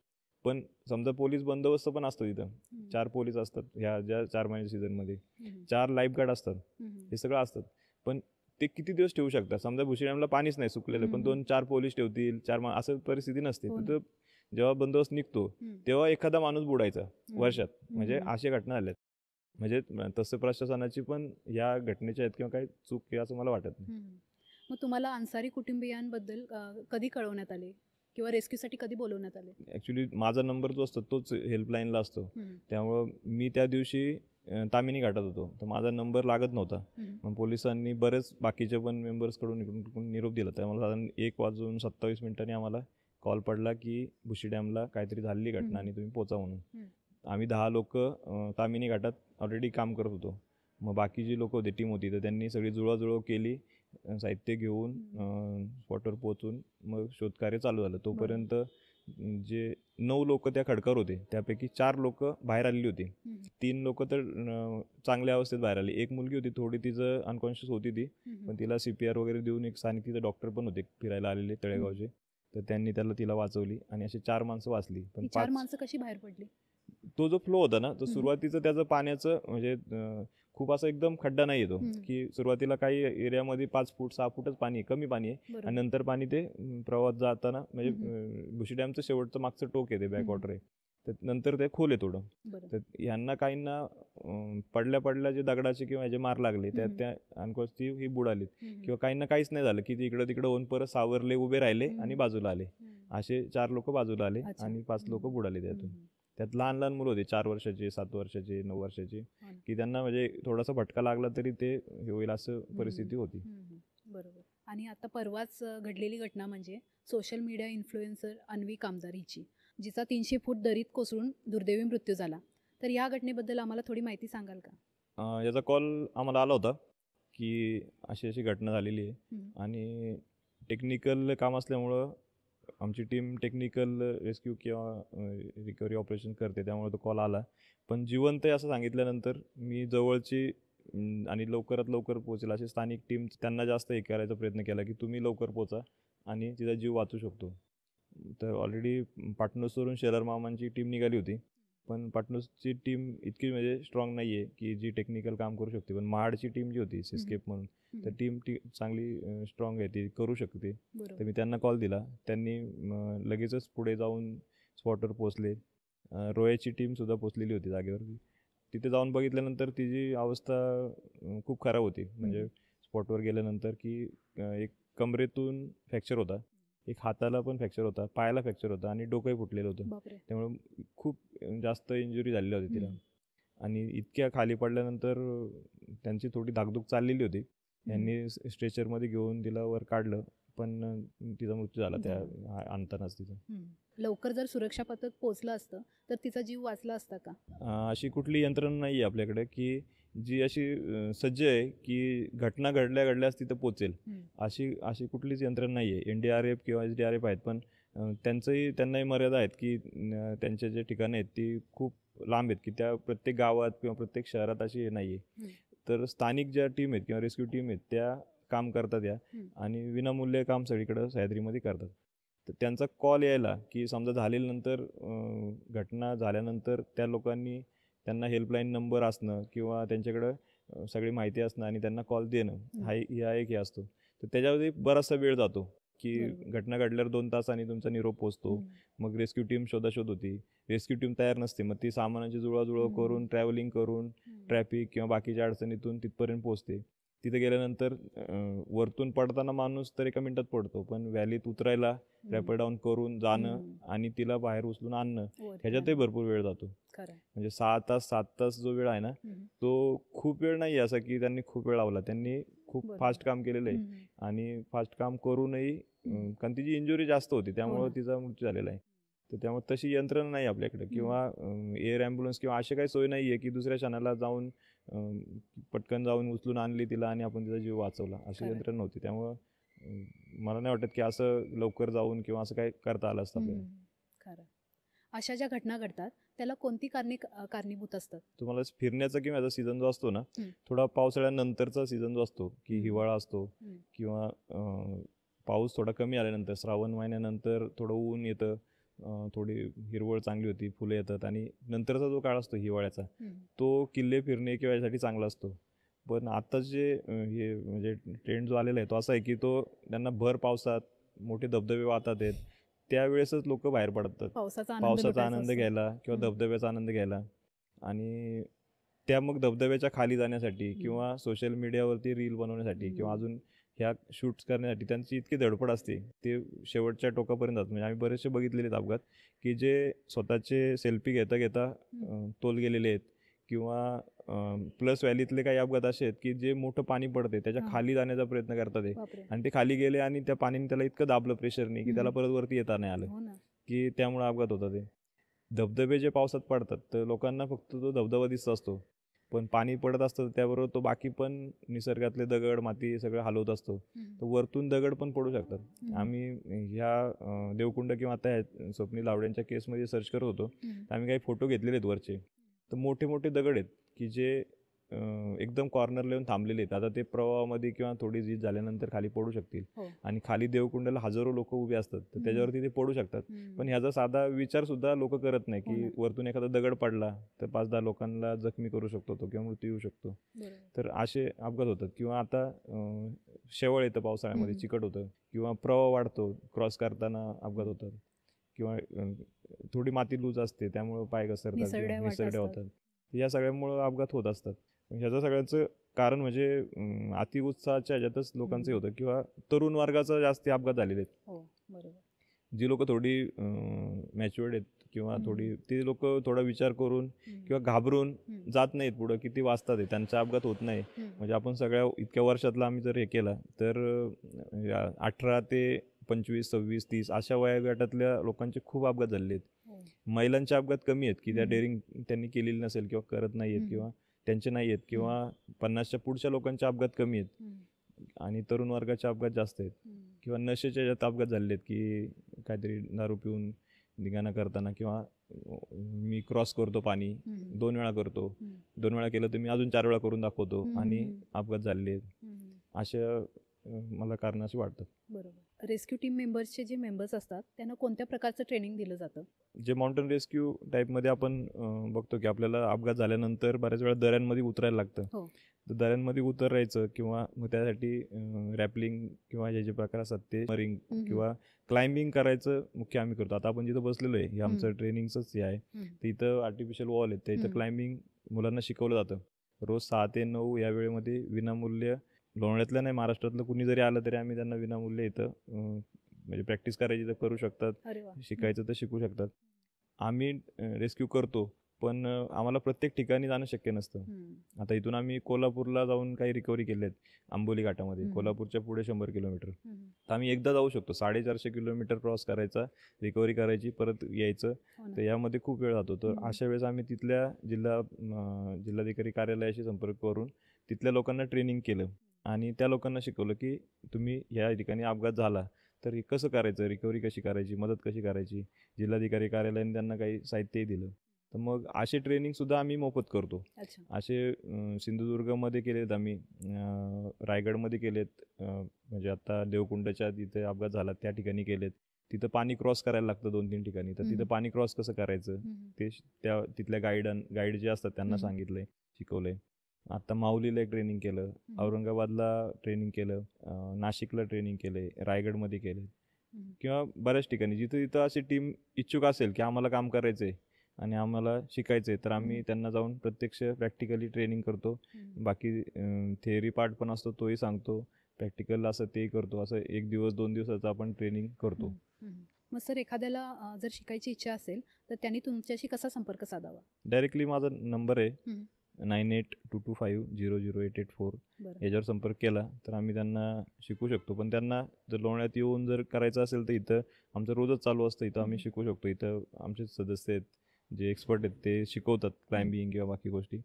पण समजा पोलीस बंदोबस्त पण असतो तिथं, 4 पोलीस असतात ह्या ज्या 4 महिन्याच्या सीझनमध्ये, 4 लाईफगार्ड असतात, हे सगळं असतात. पण ते किती दिवस ठेवू शकतात? समजा भुशी डॅमला पाणीच नाही सुकलेलं, पण 2-4 पोलीस ठेवतील, 4 असं परिस्थिती नसते तिथं. जेव्हा बंदोबस्त निघतो तेव्हा एखादा माणूस बुडायचा वर्षात. म्हणजे अशा घटना झाल्यात. म्हणजे तसं प्रशासनाची पण या घटनेच्या आहेत किंवा काही चूक आहे असं मला वाटत नाही. मग तुम्हाला अन्सारी कुटुंबियांबद्दल कधी कळवण्यात आले किंवा रेस्क्यूसाठी कधी बोलवण्यात आले? ॲक्च्युली माझा नंबर जो असतो तोच हेल्पलाईनला असतो. त्यामुळं मी त्या दिवशी तामिनी घाटात होतो, तर माझा नंबर लागत नव्हता. मग पोलिसांनी बरेच बाकीच्या पण मेंबर्सकडून इकडून तिकडून निरोप दिला. त्यामुळे साधारण 1:27 आम्हाला कॉल पडला की भुशी डॅमला काहीतरी झालेली घटना आणि तुम्ही पोचा म्हणून. आम्ही 10 लोक तामिनी घाटात ऑलरेडी काम करत होतो. मग बाकी जी लोक होती, टीम होती, तर त्यांनी सगळी जुळवाजुळव केली, साहित्य घेऊन स्पॉटवर पोहोचून मग शोधकार्य चालू झालं. तोपर्यंत जे 9 लोक त्या खडकावर होते त्यापैकी 4 लोक बाहेर आलेली होती. 3 लोक तर चांगल्या अवस्थेत बाहेर आली. एक मुलगी होती, थोडी तिचं अनकॉन्शियस होती ती, पण तिला CPR वगैरे देऊन एक स्थानिक तिथे डॉक्टर पण होते फिरायला आलेले तळेगावचे, तर त्यांनी तिला वाचवली आणि अशी 4 माणसं वाचली. पण 4 माणसं कशी बाहेर पडली? तो जो फ्लो होता ना, तो सुरुवातीचं त्याचं पाण्याचं म्हणजे खूप असं एकदम खड्डा नाही येतो की सुरुवातीला काही एरियामध्ये 5 फूट 6 फूटच पाणी आहे, कमी पाणी आहे, आणि नंतर पाणी ते प्रवाहात जाताना म्हणजे भुशी डॅमचं शेवटचं मागचं टोक आहे, ते बॅकवॉटर आहे, तर नंतर ते खोल आहे थोडं. तर यांना काहींना पडल्या जे दगडाचे किंवा ह्याचे मार लागले त्या अनकोर्स ती ही बुडालीत, किंवा काहींना काहीच नाही झालं की ते इकडं तिकडं होऊन परत सावरले, उभे राहिले आणि बाजूला आले. असे 4 लोक बाजूला आले आणि 5 लोक बुडाले त्यातून. त्यात लहान लहान मुलं होते, 4 वर्षाचे, 7 वर्षाचे, 9 वर्षाचे, की त्यांना म्हणजे थोडासा भटका लागला तरी ते हे होईल असं परिस्थिती होती. बरोबर. आणि आता परवाच घडलेली घटना म्हणजे सोशल मीडिया इन्फ्लुएन्सर अन्वी कामदार हिची, जिचा 300 फूट दरीत कोसळून दुर्दैवी मृत्यू झाला. तर या घटनेबद्दल आम्हाला थोडी माहिती सांगाल का? याचा कॉल आम्हाला आला होता की अशी अशी घटना झालेली आहे, आणि टेक्निकल काम असल्यामुळं आमची टीम टेक्निकल रेस्क्यू किंवा रिकव्हरी ऑपरेशन करते, त्यामुळे तो कॉल आला. पण जिवंत आहे असं सांगितल्यानंतर मी जवळची आणि लवकरात लवकर पोहोचेल अशी स्थानिक टीम, त्यांना जास्त हे करायचा प्रयत्न केला की तुम्ही लवकर पोचा आणि तिचा जीव वाचू शकतो. तर ऑलरेडी पाटणूसवरून शेलार मामांची टीम निघाली होती, पण पाटणूसची टीम इतकी म्हणजे स्ट्रॉंग नाही आहे की जी टेक्निकल काम करू शकते. पण महाडची टीम जी होती सिस्केप म्हणून, तर टीम चांगली स्ट्रॉंग आहे, ती करू शकते. तर मी त्यांना कॉल दिला, त्यांनी लगेचच पुढे जाऊन स्पॉटवर पोचले. रोयाची टीमसुद्धा पोचलेली होती जागेवर. तिथे जाऊन बघितल्यानंतर तिची अवस्था खूप खराब होती. म्हणजे स्पॉटवर गेल्यानंतर की एक कमरेतून फ्रॅक्चर होता, एक हाताला पण फ्रॅक्चर होता, पायाला फ्रॅक्चर होता आणि डोकंही फुटलेलं होतं. त्यामुळे खूप जास्त इंजुरी झालेल्या होती तिला. आणि इतक्या खाली पडल्यानंतर त्यांची थोडी धाकधूक चाललेली होती. यांनी स्ट्रेचरमध्ये घेऊन तिला वर काढलं, पण तिचा मृत्यू झाला त्या आणतानाच तिचा. लवकर जर सुरक्षा पथक पोहोचलं असतं तर तिचा जीव वाचला असता का? अशी कुठली यंत्रणा नाही आहे आपल्याकडे की जी अशी सज्ज आहे की घटना घडल्यास तिथं पोचेल, अशी कुठलीच यंत्रणा नाही आहे. NDRF किंवा SDRF आहेत, पण त्यांनाही मर्यादा आहेत की त्यांचे जे ठिकाणं आहेत ती खूप लांब आहेत की त्या प्रत्येक गावात किंवा प्रत्येक शहरात अशी हे नाही आहे. तर स्थानिक ज्या टीम आहेत किंवा रेस्क्यू टीम आहेत त्या काम करतात या आणि विनामूल्य काम सगळीकडं सह्याद्रीमध्ये करतात. तर त्यांचा कॉल यायला की समजा झाल्यानंतर घटना झाल्यानंतर त्या लोकांनी त्यांना हेल्पलाईन नंबर असणं किंवा त्यांच्याकडं सगळी माहिती असणं आणि त्यांना कॉल देणं हा एक हे असतो. तर त्याच्यामध्ये बराचसा वेळ जातो की घटना घडल्यावर 2 तासांनी तुमचा निरोप पोहोचतो. मग रेस्क्यू टीम शोधाशोध होती. रेस्क्यू टीम तयार नसते. मग ती सामानाची जुळवाजुळव करून ट्रॅव्हलिंग करून ट्रॅफिक किंवा बाकीच्या अडचणीतून तिथपर्यंत पोहोचते. तिथे गेल्यानंतर वरतून पडताना माणूस तर 1 मिनिटात पडतो, पण व्हॅलीत उतरायला रॅपिड डाऊन करून जाणं आणि तिला बाहेर उचलून आणणं ह्याच्यातही भरपूर वेळ जातो. म्हणजे 7 तास जो वेळ आहे ना तो खूप वेळ नाही असा की त्यांनी खूप वेळ लावला. त्यांनी खूप फास्ट काम केलेलं आहे आणि फास्ट काम करूनही कारण तिची इंजुरी जास्त होती त्यामुळं तिचा मृत्यू झालेला आहे. तर त्यामुळे तशी यंत्रणा नाही आपल्याकडे किंवा एअर ॲम्ब्युलन्स किंवा अशी काही सोय नाही आहे की दुसऱ्या क्षणाला जाऊन पटकन जाऊन उचलून आणली तिला आणि आपण तिचा जीव वाचवला. अशी यंत्रणा नव्हती. त्यामुळं मला नाही वाटत की असं लवकर जाऊन किंवा असं काही करता आलं असतं आपल्याला. खरं. अशा ज्या घटना घडतात त्याला कोणती कारणीभूत असतात? तुम्हाला फिरण्याचा किंवा याचा सीझन जो असतो ना थोडा पावसाळ्यानंतरचा सीझन जो असतो की हिवाळा असतो किंवा पाऊस थोडा कमी आल्यानंतर श्रावण महिन्यानंतर थोडं ऊन येतं, थोडी हिरवळ चांगली होती, फुलं येतात आणि नंतरचा जो काळ असतो हिवाळ्याचा तो किल्ले फिरणे किंवा यासाठी चांगला असतो. पण आता जे हे म्हणजे ट्रेंड जो आलेला आहे तो असा आहे की तो त्यांना भर पावसात मोठे धबधबे वाहतात आहेत त्यावेळेसच लोक बाहेर पडतात पावसाचा आनंद घ्यायला किंवा धबधब्याचा आनंद घ्यायला आणि त्या मग धबधब्याच्या खाली जाण्यासाठी किंवा सोशल मीडियावरती रील बनवण्यासाठी किंवा अजून ह्या शूट्स करण्यासाठी त्यांची इतकी धडपड असते ते शेवटच्या टोकापर्यंत जातात. म्हणजे आम्ही बरेचसे बघितलेले आहेत अपघात की जे स्वतःचे सेल्फी घेता घेता तोल गेलेले आहेत किंवा प्लस व्हॅलीतले काही अपघात असे आहेत की जे मोठं पाणी पडते त्याच्या खाली जाण्याचा प्रयत्न करतात ते आणि ते खाली गेले आणि त्या पाण्याने त्याला इतकं दाबलं प्रेशरने की त्याला परत वरती येता नाही आलं की त्यामुळे अपघात होतात. ते धबधबे जे पावसात पडतात तर लोकांना फक्त तो धबधबा दिसत असतो पण पाणी पडत असतं त्याबरोबर तो बाकी पण निसर्गातले दगड माती सगळं हलवत असतो. तर वरतून दगड पण पडू शकतात. आम्ही ह्या देवकुंड किंवा आता स्वप्नील धावड्यांच्या केसमध्ये सर्च करत होतो तर आम्ही काही फोटो घेतलेले आहेत वरचे. तर मोठे मोठे दगड आहेत की जे एकदम कॉर्नरला येऊन थांबलेले आहेत. आता ते प्रवाहामध्ये किंवा थोडी झीज झाल्यानंतर खाली पडू शकतील आणि खाली देवकुंडाला हजारो लोक उभे असतात तर त्याच्यावरती ते पडू शकतात. पण ह्याचा साधा विचार सुद्धा लोक करत नाही की वरतून एखादा दगड पडला तर 5-10 लोकांना जखमी करू शकतो तो किंवा मृत्यू येऊ शकतो. तर असे अपघात होतात. किंवा आता शेवळ येतं पावसाळ्यामध्ये चिकट होतं किंवा प्रवाह वाढतो क्रॉस करताना अपघात होतात किंवा थोडी माती लूज असते त्यामुळं पाय घसरतात किंवा निसरड्या होतात. या सगळ्यामुळं अपघात होत असतात. ह्याचं सगळ्याचं कारण म्हणजे अतिउत्साहाच्या ह्याच्यातच लोकांचं होतं किंवा तरुण वर्गाचा जास्त अपघात झालेले आहेत. जी लोक थोडी मॅच्युअर्ड आहेत किंवा थोडी ती लोक थोडा विचार करून किंवा घाबरून जात नाहीत पुढं किती वाजतात आहे त्यांचा अपघात होत नाही. म्हणजे आपण सगळ्या इतक्या वर्षातला आम्ही जर हे केला तर 18 ते 25, 26, 30 अशा वयोगटातल्या लोकांचे खूप अपघात झालेले आहेत. महिलांचे अपघात कमी आहेत की त्या डेअरिंग त्यांनी केलेली नसेल किंवा करत नाही आहेत किंवा त्यांचे नाही आहेत किंवा 50च्या पुढच्या लोकांचे अपघात कमी आहेत आणि तरुण वर्गाचे अपघात जास्त आहेत किंवा नशेच्या ज्यात अपघात झालेले आहेत की काहीतरी दारू पिऊन धिंगाणा करताना किंवा मी क्रॉस करतो पाणी 2 वेळा करतो 2 वेळा केलं तर मी अजून 4 वेळा करून दाखवतो आणि अपघात झालेले आहेत. अशा मला कारण अशी वाटतात. बरोबर. रेस्क्यू टीम मेंबर्सचे जे मेंबर्स असतात त्यांना कोणत्या प्रकारचं ट्रेनिंग दिलं जातं? जे माउंटेन रेस्क्यू टाईपमध्ये आपण बघतो की आपल्याला अपघात झाल्यानंतर बऱ्याच वेळा दऱ्यांमध्ये उतरायला लागतं. तर दऱ्यांमध्ये उतरायचं किंवा मग त्यासाठी रॅपलिंग किंवा हे जे प्रकार असतात ते मरिंग किंवा क्लाइम्बिंग करायचं मुख्य आम्ही करतो. आता आपण जिथं बसलेलो आहे हे आमचं ट्रेनिंगचंच हे आहे. तर इथं आर्टिफिशियल वॉल आहेत त्या इथं क्लाइम्बिंग मुलांना शिकवलं जातं. रोज 6 ते 9 या वेळेमध्ये विनामूल्य लोणावळ्यातलं नाही महाराष्ट्रातलं कुणी जरी आलं तरी आम्ही त्यांना विनामूल्य इथं म्हणजे प्रॅक्टिस करायची तर करू शकतात, शिकायचं तर शिकू शकतात. आम्ही रेस्क्यू करतो पण आम्हाला प्रत्येक ठिकाणी जाणं शक्य नसतं. आता इथून आम्ही कोल्हापूरला जाऊन काही रिकव्हरी केले आहेत आंबोली घाटामध्ये कोल्हापूरच्या पुढे 100 किलोमीटर. तर आम्ही एकदा जाऊ शकतो 450 किलोमीटर क्रॉस करायचा रिकव्हरी करायची परत यायचं. तर यामध्ये खूप वेळ जातो. तर अशा वेळेस आम्ही तिथल्या जिल्हाधिकारी कार्यालयाशी संपर्क करून तिथल्या लोकांना ट्रेनिंग केलं आणि त्या लोकांना शिकवलं की तुम्ही ह्या ठिकाणी अपघात झाला तर हे कसं करायचं, रिकव्हरी कशी करायची, मदत कशी करायची. जिल्हाधिकारी कार्यालयाने त्यांना काही साहित्यही दिलं. तर मग असे ट्रेनिंगसुद्धा आम्ही मोफत करतो. अच्छा. असे सिंधुदुर्गमध्ये केलेत आम्ही, रायगडमध्ये केलेत, म्हणजे आता देवकुंडच्या तिथे अपघात झाला त्या ठिकाणी केलेत. तिथं पाणी क्रॉस करायला लागतं 2-3 ठिकाणी. तर तिथं पाणी क्रॉस कसं करायचं ते त्या तिथल्या गाईड जे असतात त्यांना सांगितलंय, शिकवलंय. आता माऊलीला एक ट्रेनिंग केलं, औरंगाबादला ट्रेनिंग केलं, नाशिकला ट्रेनिंग केलंय, रायगडमध्ये केले किंवा बऱ्याच ठिकाणी जिथं तिथं अशी टीम इच्छुक असेल की आम्हाला काम करायचंय आणि आम्हाला शिकायचंय, तर आम्ही त्यांना जाऊन प्रत्यक्ष प्रॅक्टिकली ट्रेनिंग करतो. बाकी थेअरी पार्ट पण असतो तोही सांगतो, प्रॅक्टिकल असं तेही करतो. असं 1 दिवस 2 दिवसाचं आपण ट्रेनिंग करतो. मग सर एखाद्याला जर शिकायची इच्छा असेल तर त्यांनी तुमच्याशी कसा संपर्क साधावा? डायरेक्टली माझा नंबर आहे 9822500884. बरं. याच्यावर संपर्क केला तर आम्ही त्यांना शिकू शकतो. पण त्यांना जर लोण्यात येऊन जर करायचं असेल तर इथं आमचं रोजच चालू असतं. इथं आम्ही शिकू शकतो. इथं आमचे सदस्य आहेत, जे एक्सपर्ट आहेत, ते शिकवतात क्लाइम्बिंग किंवा बाकी गोष्टी.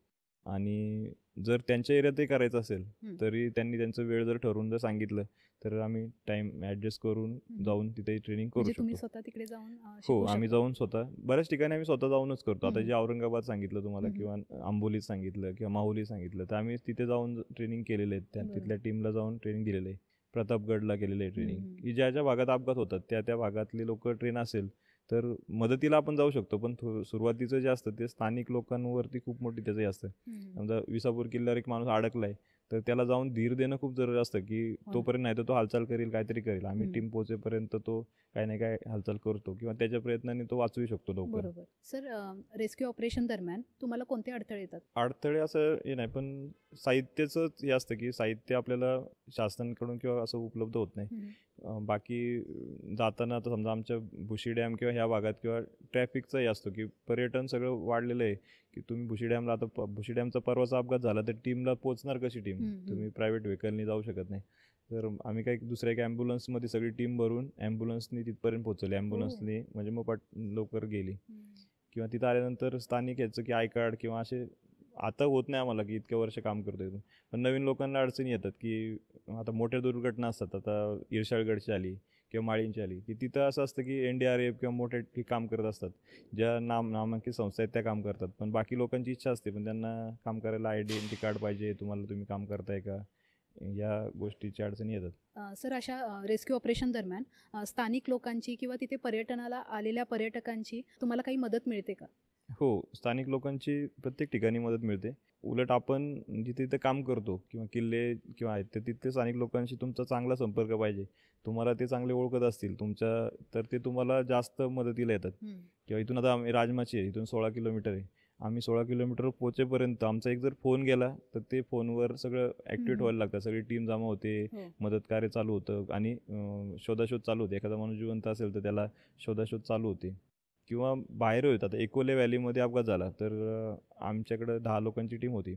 आणि जर त्यांच्या एरियातही करायचं असेल तरी त्यांनी त्यांचं वेळ जर ठरवून जर सांगितलं तर आम्ही टाइम ॲडजस्ट करून जाऊन तिथे ट्रेनिंग करू म्हणजे तुम्ही शकतो. स्वतः तिकडे जाऊन हो, शिकू आम्ही शकता? जाऊन स्वतः बऱ्याच ठिकाणी आम्ही स्वतः जाऊनच करतो. आता जे औरंगाबाद सांगितलं तुम्हाला किंवा आंबोलीत सांगितलं किंवा माहुली सांगितलं, तर आम्ही तिथे जाऊन ट्रेनिंग केलेले आहेत. तिथल्या टीमला जाऊन ट्रेनिंग दिलेलं आहे. प्रतापगडला केलेलं आहे ट्रेनिंग, की ज्या ज्या भागात अपघात होतात त्या भागातले लोक ट्रेन असेल तर मदतीला आपण जाऊ शकतो. पण सुरुवातीचं जे असतं ते स्थानिक लोकांवरती खूप मोठी त्याचं हे असतं. समजा विसापूर किल्ल्यावर एक माणूस अडकलाय तर त्याला जाऊन धीर देणं खूप जरुरी असतं, की तोपर्यंत नाही तर तो हालचाल करेल, काहीतरी करेल. आम्ही टीम पोहोचेपर्यंत तो काही ना काही हालचाल करतो किंवा त्याच्या प्रयत्नाने तो वाचवू शकतो लवकर. बरोबर. सर रेस्क्यू ऑपरेशन दरम्यान तुम्हाला कोणते अडथळे येतात? अडथळे असं हे नाही, पण साहित्याचंच हे असतं की साहित्य आपल्याला शासनाकडून किंवा असं उपलब्ध होत नाही. बाकी जाताना आता समजा आमच्या भुशी डॅम किंवा ह्या भागात किंवा ट्रॅफिकचाही असतो की पर्यटन सगळं वाढलेलं आहे, की तुम्ही भुशी डॅमला आता भुशी डॅमचा परवाचा अपघात झाला तर टीमला पोहोचणार कशी टीम? तुम्ही प्रायव्हेट व्हेकलनी जाऊ शकत नाही. तर आम्ही काही दुसऱ्या एका ॲम्ब्युलन्समध्ये सगळी टीम भरून ॲम्ब्युलन्सनी तिथपर्यंत पोहोचवली. ॲम्ब्युलन्सनी म्हणजे मग लवकर गेली. किंवा तिथं आल्यानंतर स्थानिक याचं की आय कार्ड किंवा असे आता होत नाही आम्हाला की इतक्या वर्ष काम करतोय तुम्ही. पण नवीन लोकांना अडचणी येतात की आता मोठ्या दुर्घटना असतात. आता इरशाळगडची आली किंवा माळींची आली की तिथं असं असतं की NDRF किंवा मोठे हे काम करत असतात. ज्या नामांकित संस्था आहेत त्या काम करतात. पण बाकी लोकांची इच्छा असते, पण त्यांना काम करायला आयडेंटिटी कार्ड पाहिजे, तुम्ही काम करताय का, या गोष्टीची अडचणी येतात. सर अशा रेस्क्यू ऑपरेशन दरम्यान स्थानिक लोकांची किंवा तिथे पर्यटनाला आलेल्या पर्यटकांची तुम्हाला काही मदत मिळते का? हो, स्थानिक लोकांची प्रत्येक ठिकाणी मदत मिळते. उलट आपण जिथे तिथे काम करतो किंवा किल्ले किंवा आहेत, तर तिथे स्थानिक लोकांशी तुमचा चांगला संपर्क पाहिजे. तुम्हाला ते चांगले ओळखत असतील तर ते तुम्हाला जास्त मदतीला येतात. किंवा इथून आता आम्ही राजमाची आहे, इथून 16 किलोमीटर आहे. आम्ही 16 किलोमीटर पोहोचेपर्यंत आमचा एक जर फोन गेला तर ते फोनवर सगळं ॲक्टिवेट व्हायला लागतं. सगळी टीम जमा होते, मदत कार्य चालू होतं आणि शोधाशोध चालू होते. एखादा माणूस जिवंत असेल तर त्याला शोधाशोध चालू होते. किंवा बाहेर होत आता एकोले व्हॅलीमध्ये अपघात झाला तर आमच्याकडं 10 लोकांची टीम होती.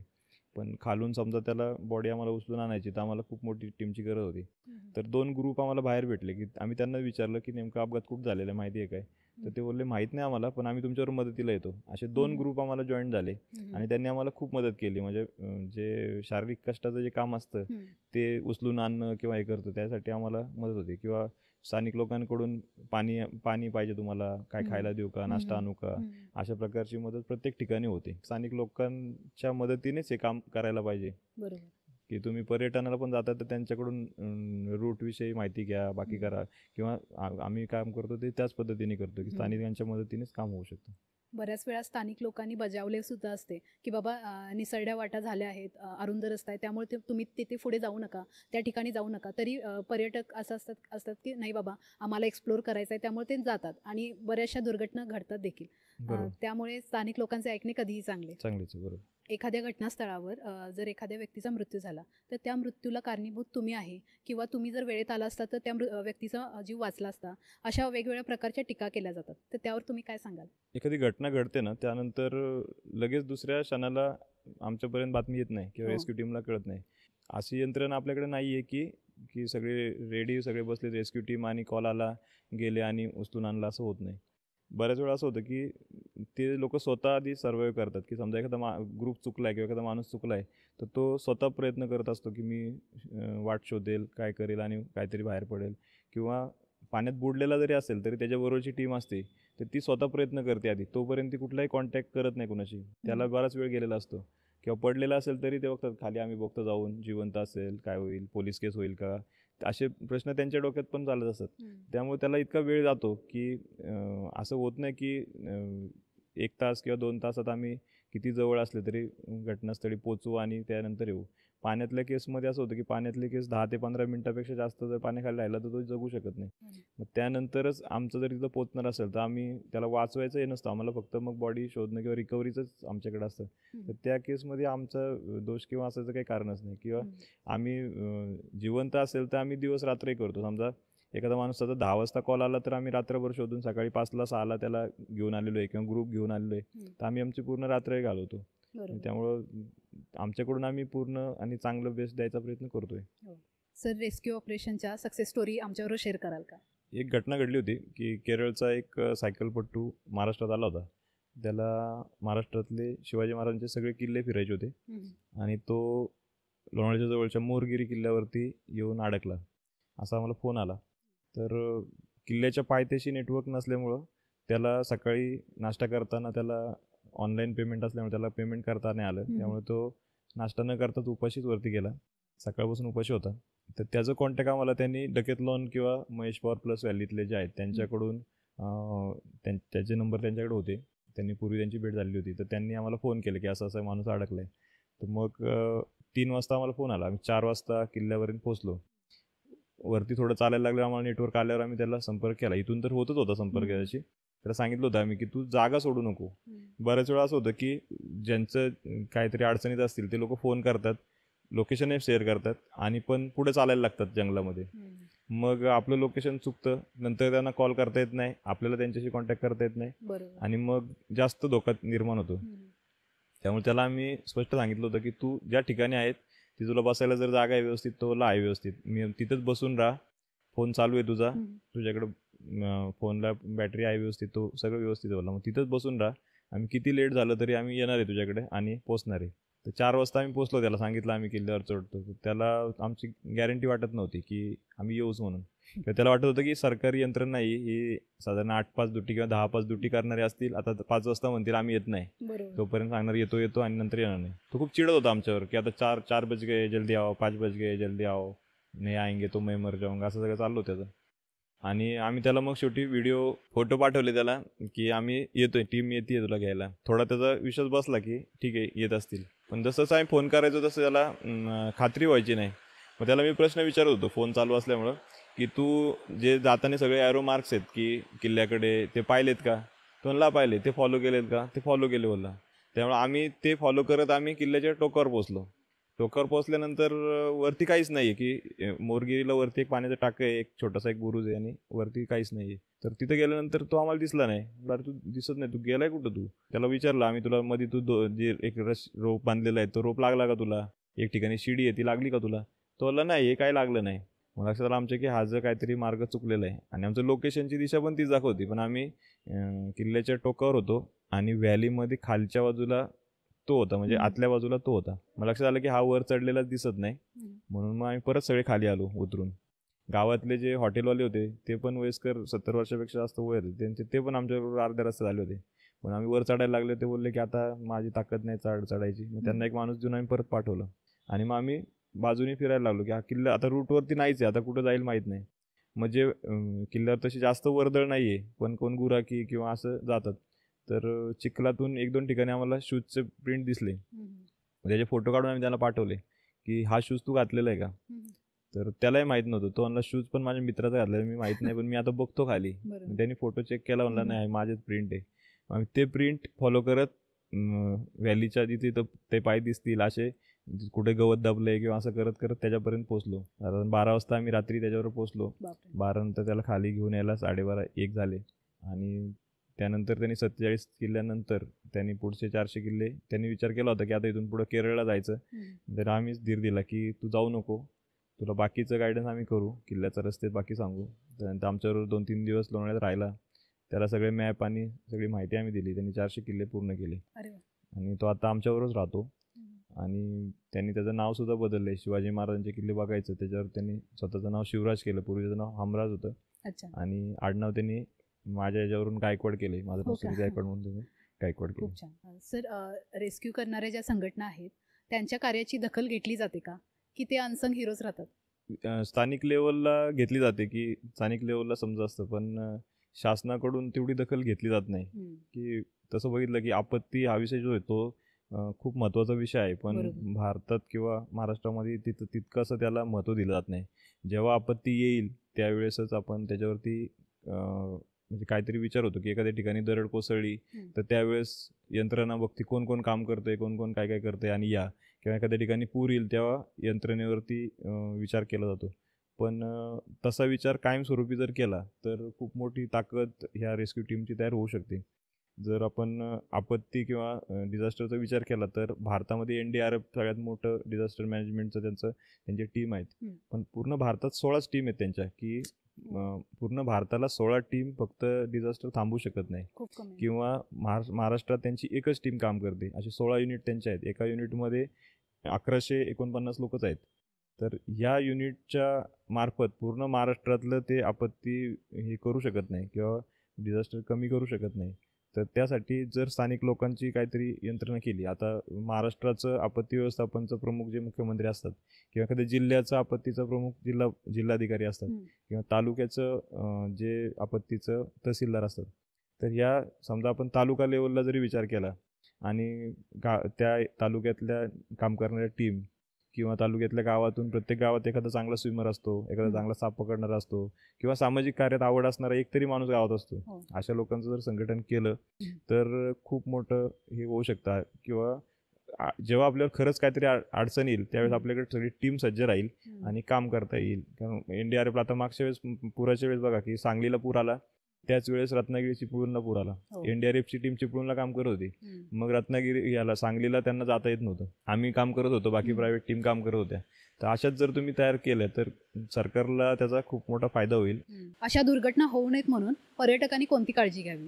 पण खालून समजा त्याला बॉडी आम्हाला उचलून आणायची तर आम्हाला खूप मोठी टीमची गरज होती. तर 2 ग्रुप आम्हाला बाहेर भेटले, की आम्ही त्यांना विचारलं की नेमका अपघात खूप झालेला आहे, माहिती आहे काय? तर ते बोलले माहीत नाही आम्हाला, पण आम्ही तुमच्यावर मदतीला येतो. असे 2 ग्रुप आम्हाला जॉईन झाले आणि त्यांनी आम्हाला खूप मदत केली. म्हणजे जे शारीरिक कष्टाचं जे काम असतं ते उचलून आणणं किंवा हे करतं त्यासाठी आम्हाला मदत होती. किंवा स्थानिक लोकांकडून पाणी पाहिजे तुम्हाला, काय खायला देऊ का, नाश्ता आणू का, अशा प्रकारची मदत प्रत्येक ठिकाणी होते. स्थानिक लोकांच्या मदतीनेच हे काम करायला पाहिजे. बरोबर. की तुम्ही पर्यटनाला पण जाता तर त्यांच्याकडून रूटविषयी माहिती घ्या, बाकी करा. किंवा आम्ही काम करतो ते त्याच पद्धतीने करतो की स्थानिकांच्या मदतीनेच काम होऊ शकतं. बऱ्याच वेळा स्थानिक लोकांनी बजावले सुद्धा असते की बाबा निसरड्या वाटा झाल्या आहेत, अरुंद रस्ता आहे, त्यामुळे तुम्ही तिथे पुढे जाऊ नका, त्या ठिकाणी जाऊ नका. तरी पर्यटक असं असतात की नाही बाबा आम्हाला एक्सप्लोर करायचं आहे, त्यामुळे ते जातात आणि बऱ्याचशा दुर्घटना घडतात देखील. त्यामुळे स्थानिक लोकांचे ऐकणे कधीही चांगले. चांगलीच बरोबर. एखाद्या घटनास्थळावर जर एखाद्या व्यक्तीचा मृत्यू झाला तर त्या मृत्यूला कारणीभूत तुम्ही आहे किंवा तुम्ही जर वेळेत आला असता तर त्या व्यक्तीचा जीव वाचला असता, अशा वेगवेगळ्या प्रकारच्या टीका केल्या जातात. तर त्यावर तुम्ही काय सांगाल? एखादी घटना घडते ना त्यानंतर लगेच दुसऱ्या क्षणाला आमच्यापर्यंत बातमी येत नाही किंवा रेस्क्यू टीमला कळत नाही. अशी यंत्रणा आपल्याकडे नाही आहे की की सगळे रेडी सगळे बसले, रेस्क्यू टीम आणि कॉल आला गेले आणि उचलून आणलं, असं होत नाही. बऱ्याच वेळा असं होतं की ते लोक स्वतः आधी सर्व्हाइव्ह करतात. की समजा एखादा ग्रुप चुकला आहे किंवा एखादा माणूस चुकला आहे तर तो स्वतः प्रयत्न करत असतो की मी वाट शोधेल, काय करेल आणि काहीतरी बाहेर पडेल. किंवा पाण्यात बुडलेला जरी असेल तरी त्याच्याबरोबरची टीम असते तर ती स्वतः प्रयत्न करते आधी, तोपर्यंत ती कुठलाही कॉन्टॅक्ट करत नाही कुणाशी. त्याला बराच वेळ गेलेला असतो. किंवा पडलेला असेल तरी ते बघतात खाली, आम्ही बघतो जाऊन जिवंत असेल काय होईल, पोलीस केस होईल का, असे प्रश्न त्यांच्या डोक्यात पण चालत असतात. त्यामुळे त्याला इतका वेळ जातो की असं होत नाही की 1 तास किंवा 2 तासात आम्ही किती जवळ असले तरी घटनास्थळी पोचू आणि त्यानंतर येऊ. पाण्यातल्या केसमध्ये असं होतं की पाण्यातले केस 10 ते 15 मिनिटापेक्षा जास्त जर पाण्याखाली राहिला तर तो जगू शकत नाही. मग त्यानंतरच आमचं जर तिथं पोचणार असेल तर आम्ही त्याला वाचवायचं हे नसतं, आम्हाला फक्त मग बॉडी शोधणं किंवा रिकव्हरीचंच आमच्याकडे असतं. तर त्या केसमध्ये आमचा दोष किंवा असायचं काही कारणच नाही. किंवा आम्ही जिवंत असेल तर आम्ही दिवस रात्रही करतो. समजा एखादा माणूस आता 10 वाजता कॉल आला तर आम्ही रात्रभर शोधून सकाळी 5ला 6ला त्याला घेऊन आलेलो आहे किंवा ग्रुप घेऊन आलेलो आहे, तर आम्ही आमची पूर्ण रात्रही घालवतो. त्यामुळं आमच्याकडून आम्ही पूर्ण आणि चांगलं बेस्ट द्यायचा प्रयत्न करतोय. सर, रेस्क्यू ऑपरेशनच्या सक्सेस स्टोरी आमच्याबरोबर शेअर कराल का? एक घटना घडली होती की केरळचा एक सायकलपट्टू महाराष्ट्रात आला होता. त्याला महाराष्ट्रातले शिवाजी महाराजांचे सगळे किल्ले फिरायचे होते आणि तो लोणावळ्याच्या जवळच्या मोरगिरी किल्ल्यावरती येऊन अडकला, असा आम्हाला फोन आला. तर किल्ल्याच्या पायथ्याशी नेटवर्क नसल्यामुळं त्याला सकाळी नाश्ता करताना त्याला ऑनलाईन पेमेंट असल्यामुळे त्याला पेमेंट करता नाही आलं. त्यामुळे तो नाश्ता न करताच उपाशीच वरती गेला. सकाळपासून उपाशी होता. तर त्याचं कॉन्टॅक्ट आम्हाला त्यांनी डकेथलॉन किंवा महेश पवार प्लस व्हॅलीतले जे आहेत त्यांच्याकडून त्याचे नंबर त्यांच्याकडे होते. त्यांनी पूर्वी त्यांची भेट झाली होती. तर त्यांनी आम्हाला फोन केला की असं असं माणूस अडकला आहे. तर मग 3 वाजता आम्हाला फोन आला. आम्ही 4 वाजता किल्ल्यावरून पोहोचलो. वरती थोडं चालायला लागलं आम्हाला, नेटवर्क आल्यावर आम्ही त्याला संपर्क केला. इथून तर होतच होता संपर्क त्याची. त्याला सांगितलं होतं आम्ही की तू जागा सोडू नको. बऱ्याच वेळा असं होतं की ज्यांचं काहीतरी अडचणीत असतील ते लोक फोन करतात, लोकेशन शेअर करतात आणि पण पुढे चालायला लागतात जंगलामध्ये. मग आपलं लोकेशन चुकतं, नंतर त्यांना कॉल करता येत नाही, आपल्याला त्यांच्याशी कॉन्टॅक्ट करता येत नाही आणि मग जास्त धोका निर्माण होतो. त्यामुळे त्याला आम्ही स्पष्ट सांगितलं होतं की तू ज्या ठिकाणी आहेत ती तुला बसायला जर जागा आहे व्यवस्थित, तो आहे व्यवस्थित, मी तिथंच बसून राहा, फोन चालू आहे तुझा, तुझ्याकडं फोनला बॅटरी आहे व्यवस्थित, तो सगळं व्यवस्थित बोलला. मग तिथंच बसून राहा, आम्ही किती लेट झालं तरी आम्ही येणार आहे तुझ्याकडे आणि पोचणार आहे. तर 4 वाजता आम्ही पोचलो. त्याला सांगितलं आम्ही किल्ल्यावर चढतो. त्याला आमची गॅरंटी वाटत नव्हती की आम्ही येऊच म्हणून. त्याला वाटत होतं की सरकारी यंत्रणा नाही, ही साधारण 8-5 ड्युटी किंवा 10-5 ड्युटी करणारे असतील, आता 5 वाजता म्हणतील आम्ही येत नाही, तोपर्यंत सांगणार येतो येतो आणि नंतर येणार नाही. तो खूप चिडत होता आमच्यावर की आता 4 बज गए जल्दी आओ, 5 बज गए जल्दी आओ, नाही आएंगे तो मैं मर जाऊंगा, असं सगळं चाललं होतं त्याचं. आणि आम्ही त्याला मग शेवटी व्हिडिओ फोटो पाठवले त्याला की आम्ही येतोय, टीम येते तुला घ्यायला. थोडा त्याचा विश्वास बसला की ठीक आहे येत असतील. पण जसं आम्ही फोन करायचो तसं त्याला खात्री व्हायची नाही. मग त्याला मी प्रश्न विचारत होतो फोन चालू असल्यामुळं की तू जे जाताना सगळे ॲरो मार्क्स आहेत की किल्ल्याकडे ते पाहिलेत का? तो म्हणला पाहिले. ते फॉलो केलेत का? ते फॉलो केले बोलला. त्यामुळे आम्ही ते फॉलो करत आम्ही किल्ल्याच्या टोकावर पोचलो. टोकावर पोचल्यानंतर वरती काहीच नाही आहे की मोरगिरीला वरती एक पाण्याचं टाकं आहे, एक छोटासा एक बुरुज आहे आणि वरती काहीच नाही आहे. तर तिथं गेल्यानंतर तो आम्हाला दिसला नाही. अरे तू दिसत नाही, तू गेलाय कुठं तू? त्याला विचारलं आम्ही, तुला मध्ये तू जे एक रोप बांधलेला आहे तो रोप लागला का तुला? एक ठिकाणी शिडी आहे ती लागली का तुला? तो बोलला नाही, हे काय लागलं नाही. मग लक्षात आलं आमच्या की हा जर काहीतरी मार्ग चुकलेला आहे आणि आमचं लोकेशनची दिशा पण तीच दाखवती. पण आम्ही किल्ल्याच्या टोकावर होतो आणि व्हॅलीमध्ये खालच्या बाजूला तो होता, म्हणजे आतल्या बाजूला तो होता. मला लक्षात आलं की हा वर चढलेलाच दिसत नाही, म्हणून मग आम्ही परत सगळे खाली आलो उतरून. गावातले जे हॉटेलवाले होते ते पण वयस्कर 70 वर्षापेक्षा जास्त वय होते त्यांचे, ते पण आमच्याबरोबर अर्ध्या रस्ते झाले होते. पण आम्ही वर चढायला लागले, ते बोलले की आता माझी ताकद नाही चढायची. मग त्यांना एक माणूस देऊन आम्ही परत पाठवलं आणि मग आम्ही बाजूने फिरायला लागलो की हा किल्ला आता रूटवरती नाहीच आहे, आता कुठं जाईल माहीत नाही. म्हणजे किल्ल्यावर तशी जास्त वर्दळ नाही आहे, पण कोण गुराखी किंवा असं जातात. तर चिखलातून 1-2 ठिकाणी आम्हाला शूजचे प्रिंट दिसले. त्याचे फोटो काढून आम्ही त्यांना पाठवले की हा शूज तू घातलेला आहे का? तर त्यालाही माहीत नव्हतं. तो म्हणला शूज पण माझ्या मित्राचा घातलेला, मी माहीत नाही, पण मी आता बघतो खाली. त्यांनी फोटो चेक केला, म्हणला नाही माझेच प्रिंट आहे. आम्ही ते प्रिंट फॉलो करत व्हॅलीच्या जिथे ते पाय दिसतील असे कुठे गवत दाबलंय किंवा असं करत करत त्याच्यापर्यंत पोहोचलो. 12 वाजता आम्ही रात्री त्याच्यावर पोहोचलो. 12 नंतर त्याला खाली घेऊन यायला 12:30-1 झाले आणि त्यानंतर त्यांनी 47 किल्ल्यानंतर त्यांनी पुढचे 400 किल्ले त्यांनी विचार केला होता की आता इथून पुढं केरळला जायचं. तर आम्हीच धीर दिला की तू जाऊ नको, तुला बाकीचं गायडन्स आम्ही करू, किल्ल्याचा रस्ते बाकी सांगू. त्यानंतर आमच्याबरोबर 2-3 दिवस लोणावळ्यात राहिला. त्याला सगळे मॅप आणि सगळी माहिती आम्ही दिली. त्यांनी 400 किल्ले पूर्ण केले आणि तो आता आमच्याबरोबरच राहतो. आणि त्यांनी त्याचं नावसुद्धा बदललं आहे. शिवाजी महाराजांचे किल्ले बघायचं त्याच्यावर त्यांनी स्वतःचं नाव शिवराज केलं, पूर्वी त्याचं नाव हमराज होतं. अच्छा. आणि आडनाव त्यांनी माझ्या याच्यावरून गायकवाड केले. माझं नाव हो का? सुनील गायकवाड म्हणून त्यांनी गायकवाड केले. खूप छान. सर, रेस्क्यू करणाऱ्या ज्या संघटना आहेत, त्यांच्या कार्याची दखल घेतली जाते का? की ते अनसंग हिरोज राहतात? स्थानिक लेवलला घेतली जाते, की स्थानिक लेवलला समजा असतं, पण शासनाकडून तेवढी दखल घेतली जात नाही. हं. की तसं बघितलं की आपत्ती हा विषय जो आहे तो खूप महत्त्वाचा विषय आहे, पण बरोबर. भारतात किंवा महाराष्ट्रामध्ये तितकंसं त्याला महत्त्व दिलं जात नाही. जेव्हा आपत्ती येईल त्यावेळेसच आपण त्याच्यावरती म्हणजे काहीतरी विचार होतो, की एखाद्या ठिकाणी दरड कोसळली हं. तर त्यावेळेस यंत्रणा बघते कोण कोण काम करतंय, कोण कोण काय काय करतंय आणि या किंवा एखाद्या ठिकाणी पूर येईल तेव्हा यंत्रणेवरती विचार केला जातो. पण तसा विचार कायमस्वरूपी जर केला तर खूप मोठी ताकद ह्या रेस्क्यू टीमची तयार होऊ शकते. जर आपण आपत्ती किंवा डिझास्टरचा विचार केला तर भारतामध्ये NDRF सगळ्यात मोठं डिझास्टर मॅनेजमेंटचं त्यांची टीम आहेत. हं. पण पूर्ण भारतात 16च टीम आहेत त्यांच्या, की पूर्ण भारताला 16 टीम फक्त डिझास्टर थांबवू शकत नाही. खूप कमी आहे. किंवा महाराष्ट्रात त्यांची एकच टीम काम करते. असे 16 युनिट त्यांच्या आहेत. एका युनिटमध्ये 1149 लोकच आहेत. तर या युनिटच्या मार्फत पूर्ण महाराष्ट्रातलं ते आपत्ती हे करू शकत नाही किंवा डिझास्टर कमी करू शकत नाही. तर त्यासाठी जर स्थानिक लोकांची काहीतरी यंत्रणा केली, आता महाराष्ट्राचं आपत्ती व्यवस्थापनचं प्रमुख जे मुख्यमंत्री असतात किंवा एखाद्या जिल्ह्याचं आपत्तीचा प्रमुख जिल्हाधिकारी असतात हं. किंवा तालुक्याचं जे आपत्तीचं तहसीलदार असतात. तर या समजा आपण तालुका लेवलला जरी विचार केला आणि त्या तालुक्यातल्या काम करणाऱ्या टीम किंवा तालुक्यातल्या गावातून प्रत्येक गावात एखादा चांगला स्विमर असतो, एखादा हं. चांगला साप पकडणारा असतो किंवा सामाजिक कार्यात आवड असणारा एक तरी माणूस गावात असतो. हो. अशा लोकांचं जर संघटन केलं तर खूप मोठं हे होऊ शकतं किंवा जेव्हा आपल्याला खरंच काहीतरी अडचण येईल त्यावेळेस आपल्याकडे सगळी टीम सज्ज राहील आणि काम करता येईल. कारण NDRF आता मागच्या वेळेस पुराच्या वेळेस बघा की सांगलीला पूर आला, त्याच वेळेस रत्नागिरी चिपळूणला पूर आला. हो. NDRFची टीम चिपळूणला काम करत होती. हं. मग रत्नागिरी याला सांगलीला त्यांना जाता येत नव्हतं. आम्ही काम करत होतो, बाकी प्रायव्हेट टीम काम करत होत्या. तर अशाच जर तुम्ही तयार केल्या तर सरकारला त्याचा खूप मोठा फायदा होईल. अशा दुर्घटना होऊ नयेत म्हणून पर्यटकांनी कोणती काळजी घ्यावी?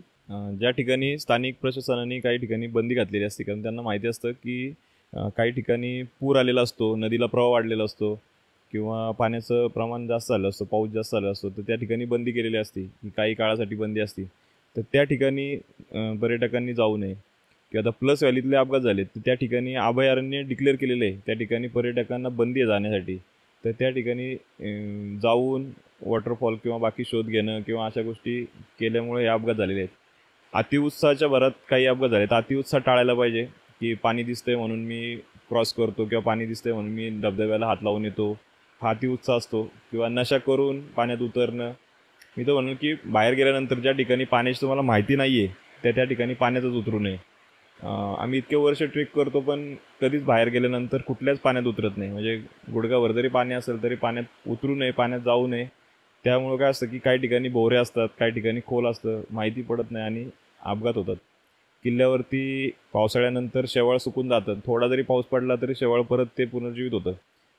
ज्या ठिकाणी स्थानिक प्रशासनाने काही ठिकाणी बंदी घातलेली असते, कारण त्यांना माहिती असतं की काही ठिकाणी पूर आलेला असतो, नदीला प्रवाह वाढलेला असतो किंवा पाण्याचं प्रमाण जास्त झालं असतं, पाऊस जास्त झाला असतो, तर त्या ठिकाणी बंदी केलेली असते, की काही काळासाठी बंदी असते. तर त्या ठिकाणी पर्यटकांनी जाऊ नये. किंवा आता प्लस व्हॅलीतले अपघात झाले तर त्या ठिकाणी अभयारण्य डिक्लेअर केलेलं आहे, त्या ठिकाणी पर्यटकांना बंदी आहे जाण्यासाठी. तर त्या ठिकाणी जाऊन वॉटरफॉल किंवा बाकी शोध घेणं किंवा अशा गोष्टी केल्यामुळे हे अपघात झालेले आहेत. अतिउत्साहाच्या भरात काही अपघात झाले तर अतिउत्साह टाळायला पाहिजे, की पाणी दिसतंय म्हणून मी क्रॉस करतो किंवा पाणी दिसतंय म्हणून मी धबधब्याला हात लावून येतो, हा अतिउत्साह असतो. किंवा नशा करून पाण्यात उतरणं. मी तर म्हणेन की बाहेर गेल्यानंतर ज्या ठिकाणी पाण्याची तुम्हाला माहिती नाही आहे त्या ठिकाणी पाण्यातच उतरू नये. आम्ही इतके वर्ष ट्रेक करतो पण कधीच बाहेर गेल्यानंतर कुठल्याच पाण्यात उतरत नाही. म्हणजे गुडघाभर जरी पाणी असेल तरी पाण्यात उतरू नये, पाण्यात जाऊ नये. त्यामुळं काय असतं की काही ठिकाणी भोवरे असतात, काही ठिकाणी खोल असतं, माहिती पडत नाही आणि अपघात होतात. किल्ल्यावरती पावसाळ्यानंतर शेवाळ सुकून जातं, थोडा जरी पाऊस पडला तरी शेवाळ परत ते पुनर्जीवित होतं.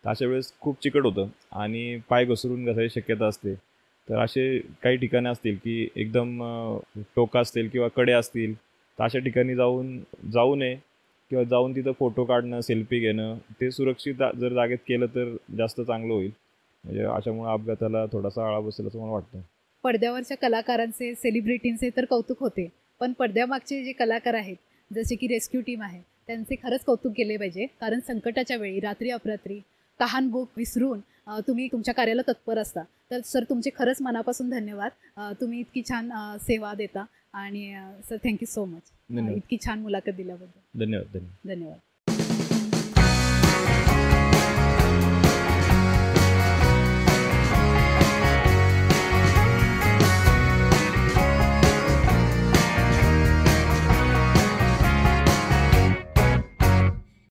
तर अशा वेळेस खूप चिकट होतं आणि पाय घसरून घसायची शक्यता असते. तर असे काही ठिकाणं असतील की एकदम टोकं असतील किंवा कडे असतील, तर अशा ठिकाणी जाऊ नये किंवा जाऊन तिथं फोटो काढणं, सेल्फी घेणं ते सुरक्षित जर जागेत केलं तर जास्त चांगलं होईल. म्हणजे अशामुळे अपघाताला थोडासा आळा बसेल असं मला वाटतं. पडद्यावरच्या कलाकारांचे, सेलिब्रिटींचे तर कौतुक होते, पण पडद्यामागचे जे कलाकार आहेत, जसे की रेस्क्यू टीम आहे, त्यांचे खरंच कौतुक केले पाहिजे. कारण संकटाच्या वेळी रात्री अपरात्री तहान-भूक विसरून तुम्ही तुमच्या कार्याला तत्पर असता. तर सर, तुमचे खरंच मनापासून धन्यवाद. तुम्ही इतकी छान सेवा देता आणि सर, थँक्यू सो मच. धन्यवाद. इतकी छान मुलाखत दिल्याबद्दल. धन्यवाद. धन्यवाद.